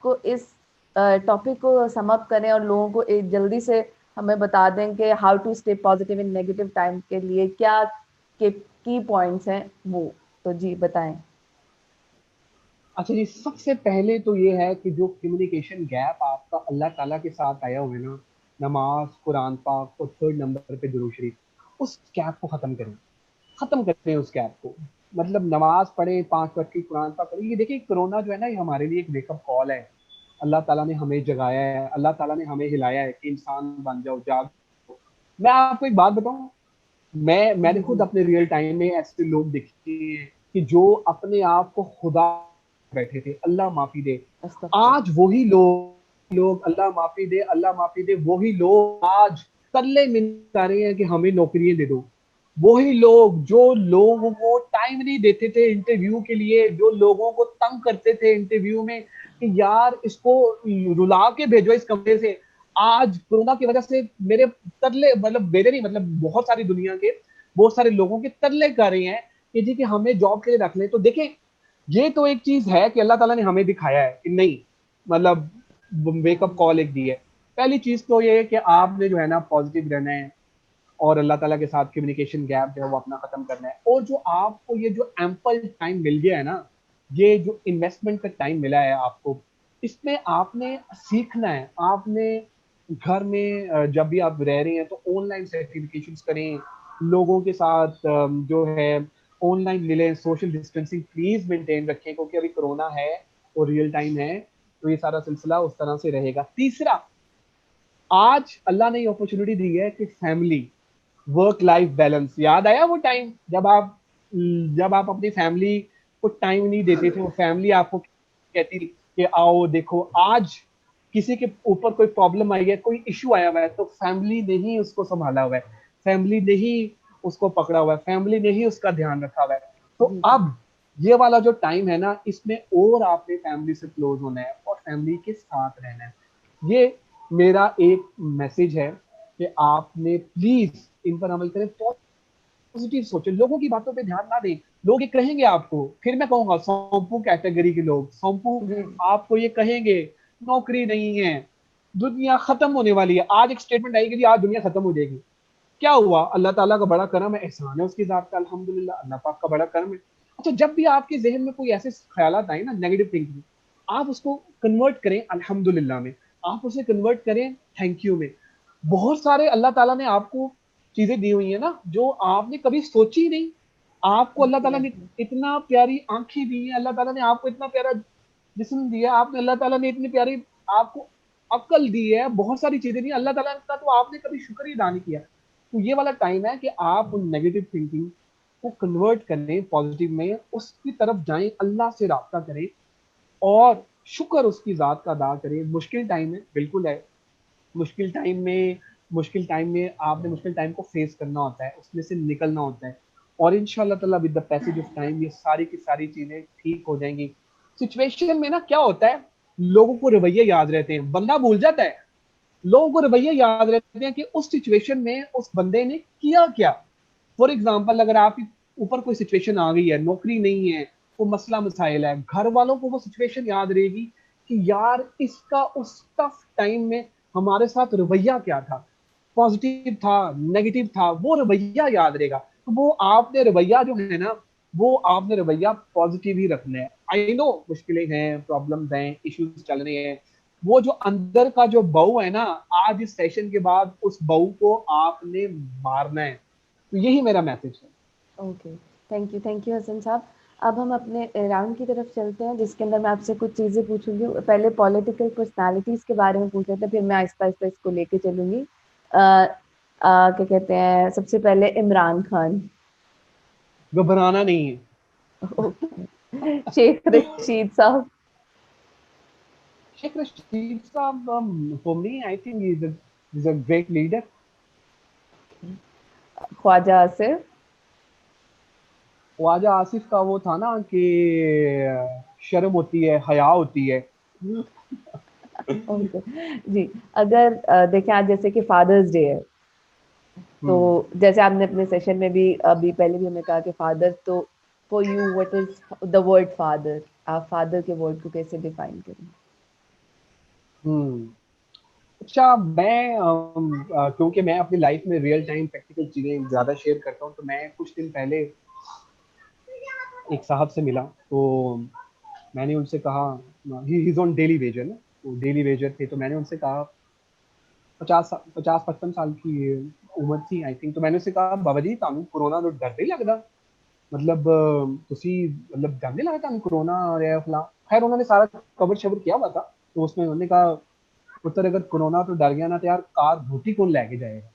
टॉपिक को सम अप करें और लोगों को एक जल्दी से हमें बता दें कि how to stay positive in negative time के लिए क्या के की पॉइंट्स हैं वो। तो जी बताएं। अच्छा जी, सबसे पहले तो ये है कि जो कम्युनिकेशन गैप आपका अल्लाह ताला के साथ आया हुआ है ना, नमाज, कुरान पाक और थर्ड नंबर पे दुरूद शरीफ, उस गैप को खत्म करें। खत्म करते हैं उस गैप को। मतलब नमाज पढ़े, 5 वक्त की कुरान पाक पढ़े। ये देखिए कोरोना जो है ना, ये हमारे लिए एक वेकअप कॉल है। अल्लाह ताला ने हमें जगाया है, अल्लाह ताला ने हमें हिलाया है कि इंसान बन जाओ, जाग। मैं आपको एक बात बताऊं, मैंने जी खुद जी। अपने रियल टाइम में ऐसे लोग देखे हैं कि जो अपने आप को खुदा बैठे थे, अल्लाह माफी दे। आज अस्तगफुरुल्लाह। वही लोग अल्लाह माफी दे, अल्लाह माफी दे, वही लोग आज तरले मिन्नत कर रहे हैं कि हमें नौकरियां दे दो। वही लोग जो लोगों को टाइम नहीं देते थे इंटरव्यू के लिए, जो लोगों को तंग करते थे इंटरव्यू में कि यार इसको रुला के भेजो इस कमरे से, आज कोरोना की वजह से मेरे तरले, मतलब मेरे नहीं, मतलब बहुत सारी दुनिया के बहुत सारे लोगों के तरले कर रहे हैं कि जी कि हमें जॉब के लिए रख लें। तो देखें, ये तो एक चीज है कि अल्लाह ताला ने हमें दिखाया है कि नहीं, मतलब वेकअप कॉल एक दी है। पहली चीज तो ये है कि आपने जो है ना पॉजिटिव रहना है और अल्लाह ताला के साथ कम्युनिकेशन गैप जो है वो अपना खत्म करना है। और जो आपको ये जो एम्पल टाइम मिल गया है ना, ये जो इन्वेस्टमेंट का टाइम मिला है आपको, इसमें आपने सीखना है। आपने घर में जब भी आप रह रहे हैं तो ऑनलाइन सर्टिफिकेशन करें, लोगों के साथ जो है ऑनलाइन मिले, सोशल डिस्टेंसिंग प्लीज मेंटेन रखें, क्योंकि अभी कोरोना है और रियल टाइम है, तो ये सारा सिलसिला उस तरह से रहेगा। तीसरा, आज अल्लाह ने अपॉर्चुनिटी दी है कि फैमिली वर्क लाइफ बैलेंस, याद आया वो टाइम जब आप अपनी फैमिली को टाइम नहीं देते थे, वो फैमिली आपको कहती थी कि आओ देखो, आज किसी के ऊपर कोई प्रॉब्लम आई है, कोई इश्यू आया हुआ है, तो फैमिली ने ही उसको संभाला हुआ है, फैमिली ने ही उसको पकड़ा हुआ है, फैमिली ने ही उसका ध्यान रखा हुआ है। तो जी जी। अब ये वाला जो टाइम है ना, इसमें और आपने फैमिली से क्लोज होना है और फैमिली के साथ रहना है। ये मेरा एक मैसेज है कि आपने प्लीज इन पर अमल करें, पॉजिटिव सोचें, लोगों की बातों पे ध्यान ना दें। लोग ये कहेंगे आपको, फिर मैं कहूंगा सोम्पू कैटेगरी के लोग, सोम्पू जी आपको ये कहेंगे नौकरी नहीं है, दुनिया खत्म होने वाली है। आज एक स्टेटमेंट आएगी कि आज दुनिया खत्म हो जाएगी। क्या हुआ? अल्लाह ताला का बड़ा करम है, एहसान है उसकी जात का, अल्हम्दुलिल्लाह, अल्लाह पाक का बड़ा करम है। अच्छा, जब भी आपके जहन में कोई ऐसे ख्यालात आए ना नेगेटिव थिंकिंग, आप उसको कन्वर्ट करें अल्हम्दुलिल्लाह में, आप उसे कन्वर्ट करें थैंक यू में। बहुत सारे अल्लाह ताला ने आपको चीजें दी हुई है ना जो आपने कभी सोची ही नहीं। आपको अल्लाह ताला ने एग्जैक्टली। इतना प्यारी आंखें दी है, अल्लाह ताला ने आपको इतना प्यारा जिस्म दिया, आपने अल्लाह ताला ने इतनी प्यारी आपको अक्ल दी है, बहुत सारी चीजें दी अल्लाह ताला का, तो आपने कभी शुक्र ही अदा नहीं किया। तो ये वाला टाइम है कि आप उन नेगेटिव थिंकिंग को कन्वर्ट करें पॉजिटिव में, उसकी तरफ जाएं, अल्लाह से राब्ता करें और शुक्र उसकी जात का अदा करें। मुश्किल टाइम है, बिल्कुल है, मुश्किल टाइम में आपने मुश्किल टाइम को फेस करना होता है, उसमें से निकलना होता है, और इंशाल्लाह ताला with the passage of time ये सारी की सारी चीजें ठीक हो जाएंगी। सिचुएशन में ना क्या होता है, लोगों को रवैये याद रहते हैं, बंदा भूल जाता है। लोगों को रवैये याद रहते हैं कि उस सिचुएशन में उस बंदे ने किया क्या। फॉर एग्जाम्पल, अगर आपके ऊपर कोई सिचुएशन आ गई है, नौकरी नहीं है, वो मसला मसाइल है, घर वालों को वो सिचुएशन याद रहेगी कि यार इसका उस टफ टाइम में हमारे साथ रवैया क्या था, पॉजिटिव था, नेगेटिव था, वो रवैया याद रहेगा। तो वो आपने रवैया जो है ना, वो आपने रवैया पॉजिटिव ही रखना है। आई नो मुश्किलें हैं, प्रॉब्लम्स हैं, इश्यूज चल रहे हैं, वो जो अंदर का जो बहू है ना, आज इस सेशन के बाद उस बहू को आपने मारना है। तो यही मेरा मैसेज है। ओके, थैंक यू हसन साहब। अब हम अपने राउंड की तरफ चलते हैं, जिसके अंदर मैं आपसे कुछ चीज़ें पूछूंगी। पहले पॉलिटिकल पर्सनालिटीज़ के बारे में पूछ रहे थे, फिर मैं आहिस्ता आहिस्ता इसको लेके चलूंगी। क्या कहते हैं, सबसे पहले इमरान खान। घबराना नहीं है। ओके। शेख रशीद साहब। शेख रशीद साहब, for me I think is a great leader. Khawaja Asif. Khawaja Asif का वो था ना कि शर्म होती है, हया होती है। ओके जी। अगर देखें, आज जैसे कि फादर्स डे है, तो हम्म जैसे आपने अपने सेशन में भी अभी पहले भी हमें कहा कि फादर, तो for you what is the word father? आप फादर के वर्ड को कैसे डिफाइन करें? हम्म अच्छा, मैं क्योंकि मैं अपनी लाइफ में रियल टाइम प्रैक्टिकल चीजें ज्यादा शेयर करता हूँ, तो मैं कुछ दिन पहले एक साहब से मिला। तो मैंने उनसे कहा, he is on daily Vaser ना, वो डेली वेजर थे। तो मैंने उनसे कहा, 50-55 साल की उम्र थी आई थिंक। तो मैंने उससे कहा, बाबा जी ਤੁਹਾਨੂੰ कोरोना तो डर नहीं लगता? मतलब ਤੁਸੀਂ मतलब डर नहीं लगता ਤੁਹਾਨੂੰ कोरोना आ रहा है फला। खैर उन्होंने सारा कवर शवर किया हुआ था। तो उसमें उन्होंने कहा, पुत्र अगर कोरोना तो डर गया ना, तो यार कार रोटी कौन लेके जाएगा,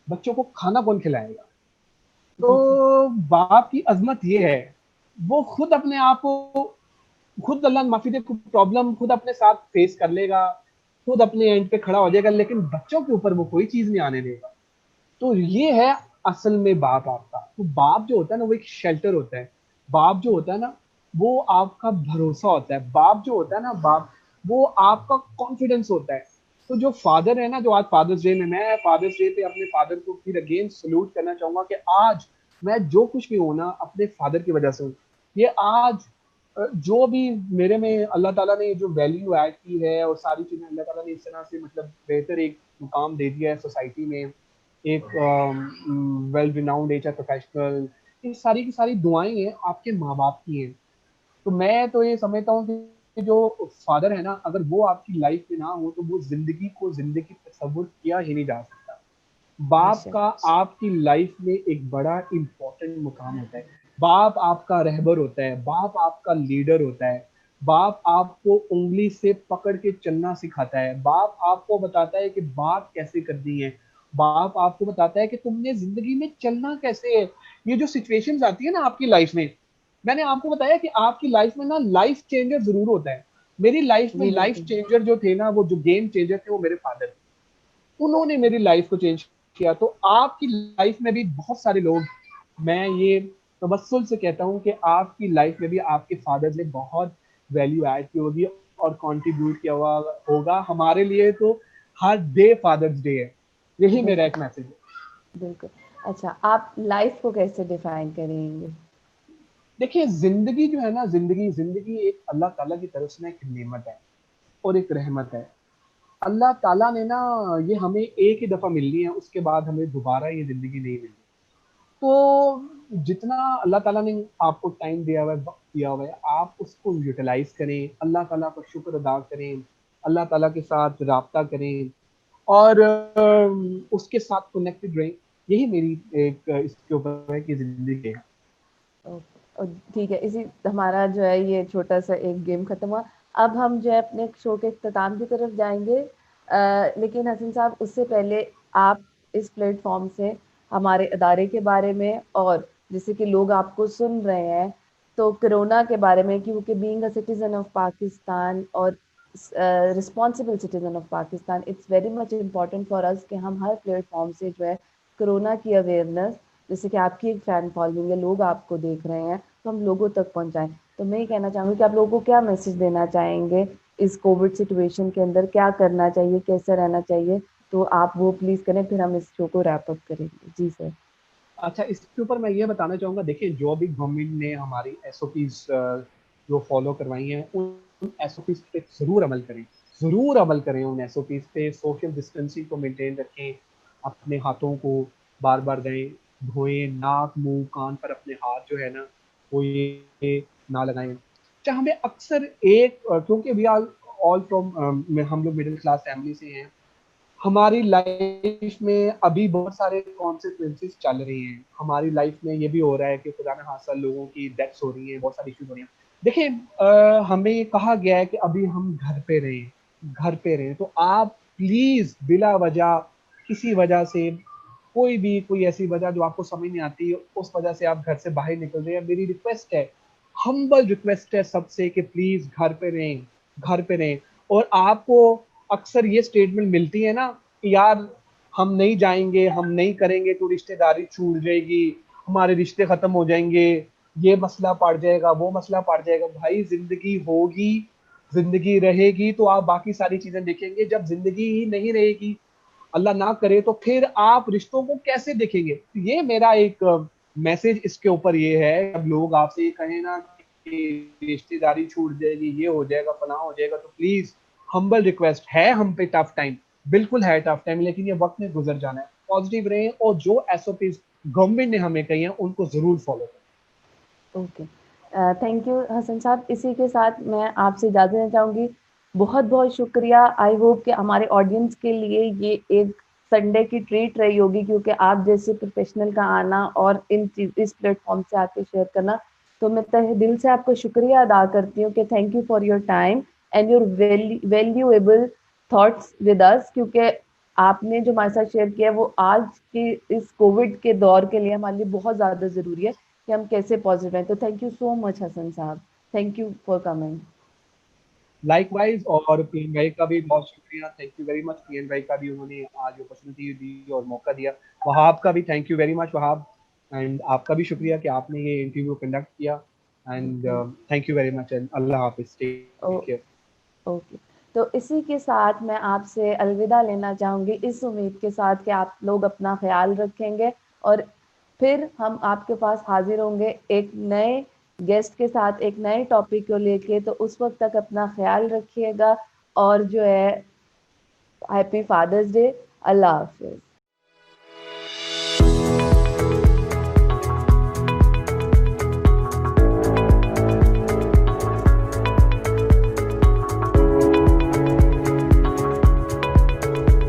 बच्चों को खाना कौन खिलाएगा। जी जी। तो बाप की अजमत ये है, वो खुद अपने आप को, खुद अल्लाह माफी दे, प्रॉब्लम खुद अपने साथ फेस कर लेगा, खुद अपने एंड पे खड़ा हो जाएगा, लेकिन बच्चों के ऊपर वो कोई चीज नहीं आने देगा। तो ये है असल में बाप आपका। तो बाप जो होता है ना, वो एक शेल्टर होता है। बाप जो होता है ना, वो आपका भरोसा होता है। बाप जो होता है ना, बाप वो आपका कॉन्फिडेंस होता है। तो जो फादर है ना, जो आज फादर्स डे में, मैं फादर्स डे पे अपने फादर को फिर अगेन सल्यूट करना चाहूंगा कि आज मैं जो कुछ भी हूं ना, अपने फादर की वजह से हूं। ये आज जो भी मेरे में अल्लाह ताला ने जो वैल्यू ऐड की है, और सारी चीजें अल्लाह ताला ने इस तरह से मतलब बेहतर एक मुकाम दे दिया है सोसाइटी में, एक वेल रिनाउंड एचआर प्रोफेशनल, ये सारी की सारी दुआएं हैं आपके माँ बाप की हैं। तो मैं तो ये समझता हूँ कि जो फादर है ना, अगर वो आपकी लाइफ में ना हो, तो वो जिंदगी को जिंदगी तस्वुर किया ही नहीं जा सकता। बाप बेशक। का आपकी लाइफ में एक बड़ा इंपॉर्टेंट मुकाम होता है। बाप आपका रहबर होता है, बाप आपका लीडर होता है। बाप आपको उंगली से पकड़ के चलना सिखाता है। बाप आपको बताता है कि बात कैसे करनी है। बाप आपको बताता है कि तुमने जिंदगी में चलना कैसे है। ये जो सिचुएशंस आती है ना आपकी लाइफ में, मैंने आपको बताया कि आपकी लाइफ में ना लाइफ चेंजर जरूर होता है। मेरी लाइफ में जी लाइफ बिल्कुल। चेंजर जो थे ना, वो जो गेम चेंजर थे, वो मेरे फादर थे। उन्होंने मेरी लाइफ को चेंज किया। तो आपकी लाइफ में भी बहुत सारे लोग, मैं ये तवस्सुल से कहता हूँ कि आपकी लाइफ में भी आपके फादर ने बहुत वैल्यू ऐड की होगी और कंट्रीब्यूट किया हुआ होगा हमारे लिए। तो हर डे फादर्स डे है, यही मेरा बिल्कुल एक मैसेज है। बिल्कुल। अच्छा, आप लाइफ को कैसे डिफाइन करेंगे? देखिए, जिंदगी जो है ना, जिंदगी जिंदगी एक अल्लाह ताला की तरफ से ना एक नेमत है और एक रहमत है। अल्लाह ताला ने ना, ये हमें एक ही दफा मिलनी है, उसके बाद हमें दोबारा ये जिंदगी नहीं मिलनी। तो जितना अल्लाह ताला ने आपको टाइम दिया हुआ है, वक्त दिया हुआ है, आप उसको यूटिलाइज करें, अल्लाह ताला का शुक्र अदा करें, अल्लाह ताला के साथ राब्ता करें, और उसके साथ कनेक्टेड रहें। यही मेरी एक इसके ऊपर है कि जिंदगी है। और ठीक है, इसी हमारा जो है ये छोटा सा एक गेम खत्म हुआ। अब हम जो है अपने शो के इख्तिताम की तरफ जाएंगे। लेकिन हसन साहब, उससे पहले आप इस प्लेटफॉर्म से हमारे अदारे के बारे में, और जैसे कि लोग आपको सुन रहे हैं, तो कोरोना के बारे में, क्योंकि being a citizen of Pakistan और responsible citizen of Pakistan, it's very much important for us कि हम हर प्लेटफॉर्म से जो है कोरोना की अवेयरनेस, जैसे कि आपकी एक फैन फॉलोइंग है, लोग आपको देख रहे हैं, तो हम लोगों तक पहुंचाएं। तो मैं ये कहना चाहूंगी कि आप लोगों को क्या मैसेज देना चाहेंगे इस कोविड सिचुएशन के अंदर, क्या करना चाहिए, कैसे रहना चाहिए, तो आप वो प्लीज करें, फिर हम इस शो को रैप अप करेंगे। जी सर। अच्छा, इसके ऊपर मैं ये बताना चाहूंगा, देखिए जो भी गवर्नमेंट ने हमारी एसओपीज जो फॉलो करवाई हैं, उन एसओपीज पे जरूर अमल करें, जरूर अमल करें उन एसओपीज पे। सोशल डिस्टेंसिंग को मेंटेन रखें, अपने हाथों को बार बार धोएं, नाक मुंह कान पर अपने हाथ जो है ना वो ये ना लगाएं। अच्छा, हमें अक्सर क्योंकि वी आर ऑल फ्रॉम, हम लोग मिडिल क्लास फैमिली से हैं, हमारी लाइफ में अभी बहुत सारे कॉन्सिक्वेंसेस चल रही हैं, हमारी लाइफ में ये भी हो रहा है कि खुदा न खास्ता लोगों की डेथ्स हो रही हैं, बहुत सारी इश्यूज हो रही हैं। देखिए, हमें ये कहा गया है कि अभी हम घर पे रहें, घर पे रहें, तो आप प्लीज बिला वजह, किसी वजह से, कोई ऐसी वजह जो आपको समझ नहीं आती, उस वजह से आप घर से बाहर निकल रहे हैं, मेरी रिक्वेस्ट है, हम्बल रिक्वेस्ट है सबसे कि प्लीज घर पे रहें, घर पे रहें। और आपको अक्सर ये स्टेटमेंट मिलती है ना कि यार हम नहीं जाएंगे, हम नहीं करेंगे तो रिश्तेदारी छूट जाएगी, हमारे रिश्ते खत्म हो जाएंगे, ये मसला पड़ जाएगा, वो मसला पड़ जाएगा। भाई जिंदगी होगी, जिंदगी रहेगी तो आप बाकी सारी चीजें देखेंगे। जब जिंदगी ही नहीं रहेगी, अल्लाह ना करे, तो फिर आप रिश्तों को कैसे देखेंगे? तो ये मेरा एक मैसेज इसके ऊपर ये है। अब लोग आपसे ये कहें ना कि रिश्तेदारी छूट जाएगी, ये हो जाएगा, फलां हो जाएगा, तो प्लीज हम्बल रिक्वेस्ट है, हम पे टफ टाइम, बिल्कुल है टफ टाइम, लेकिन ये वक्त में गुजर जाना है। पॉजिटिव रहें और जो एसओपीज गवर्नमेंट ने हमें कही हैं उनको जरूर फॉलो करें। ओके, थैंक यू हसन साहब। इसी के साथ मैं आपसे इजाज़त लेना चाहूँगी। बहुत बहुत शुक्रिया। आई होप कि हमारे ऑडियंस के लिए ये एक संडे की ट्रीट रही होगी, क्योंकि आप जैसे प्रोफेशनल का आना और इस प्लेटफॉर्म से आके शेयर करना, तो मैं तहे दिल से आपका शुक्रिया अदा करती हूँ कि thank you for your time and your valuable thoughts with us, क्योंकि आपने जो हमारे साथ शेयर किया है वो आज के इस कोविड के दौर के लिए हमारे लिए बहुत ज़्यादा ज़रूरी है कि हम कैसे पॉजिटिव हैं। तो thank you so much Hasan साहब, thank you for coming. Likewise, और पीएन भाई का भी बहुत शुक्रिया, thank you very much. PN भाई का भी उन्होंने आज अपॉर्चुनिटी दी और मौका दिया। वहाब का भी thank you very much Wahab, and आपका भी शुक्रिया कि आपने ये इंटरव्यू कंडक्ट किया, and thank you very much, and अल्लाह हाफिज, टेक केयर। ओके, तो इसी के साथ मैं आपसे अलविदा लेना चाहूँगी, इस उम्मीद के साथ कि आप लोग अपना ख्याल रखेंगे, और फिर हम आपके पास हाजिर होंगे एक नए गेस्ट के साथ, एक नए टॉपिक को लेके। तो उस वक्त तक अपना ख्याल रखिएगा, और जो है हैप्पी फादर्स डे। अल्लाह हाफिज।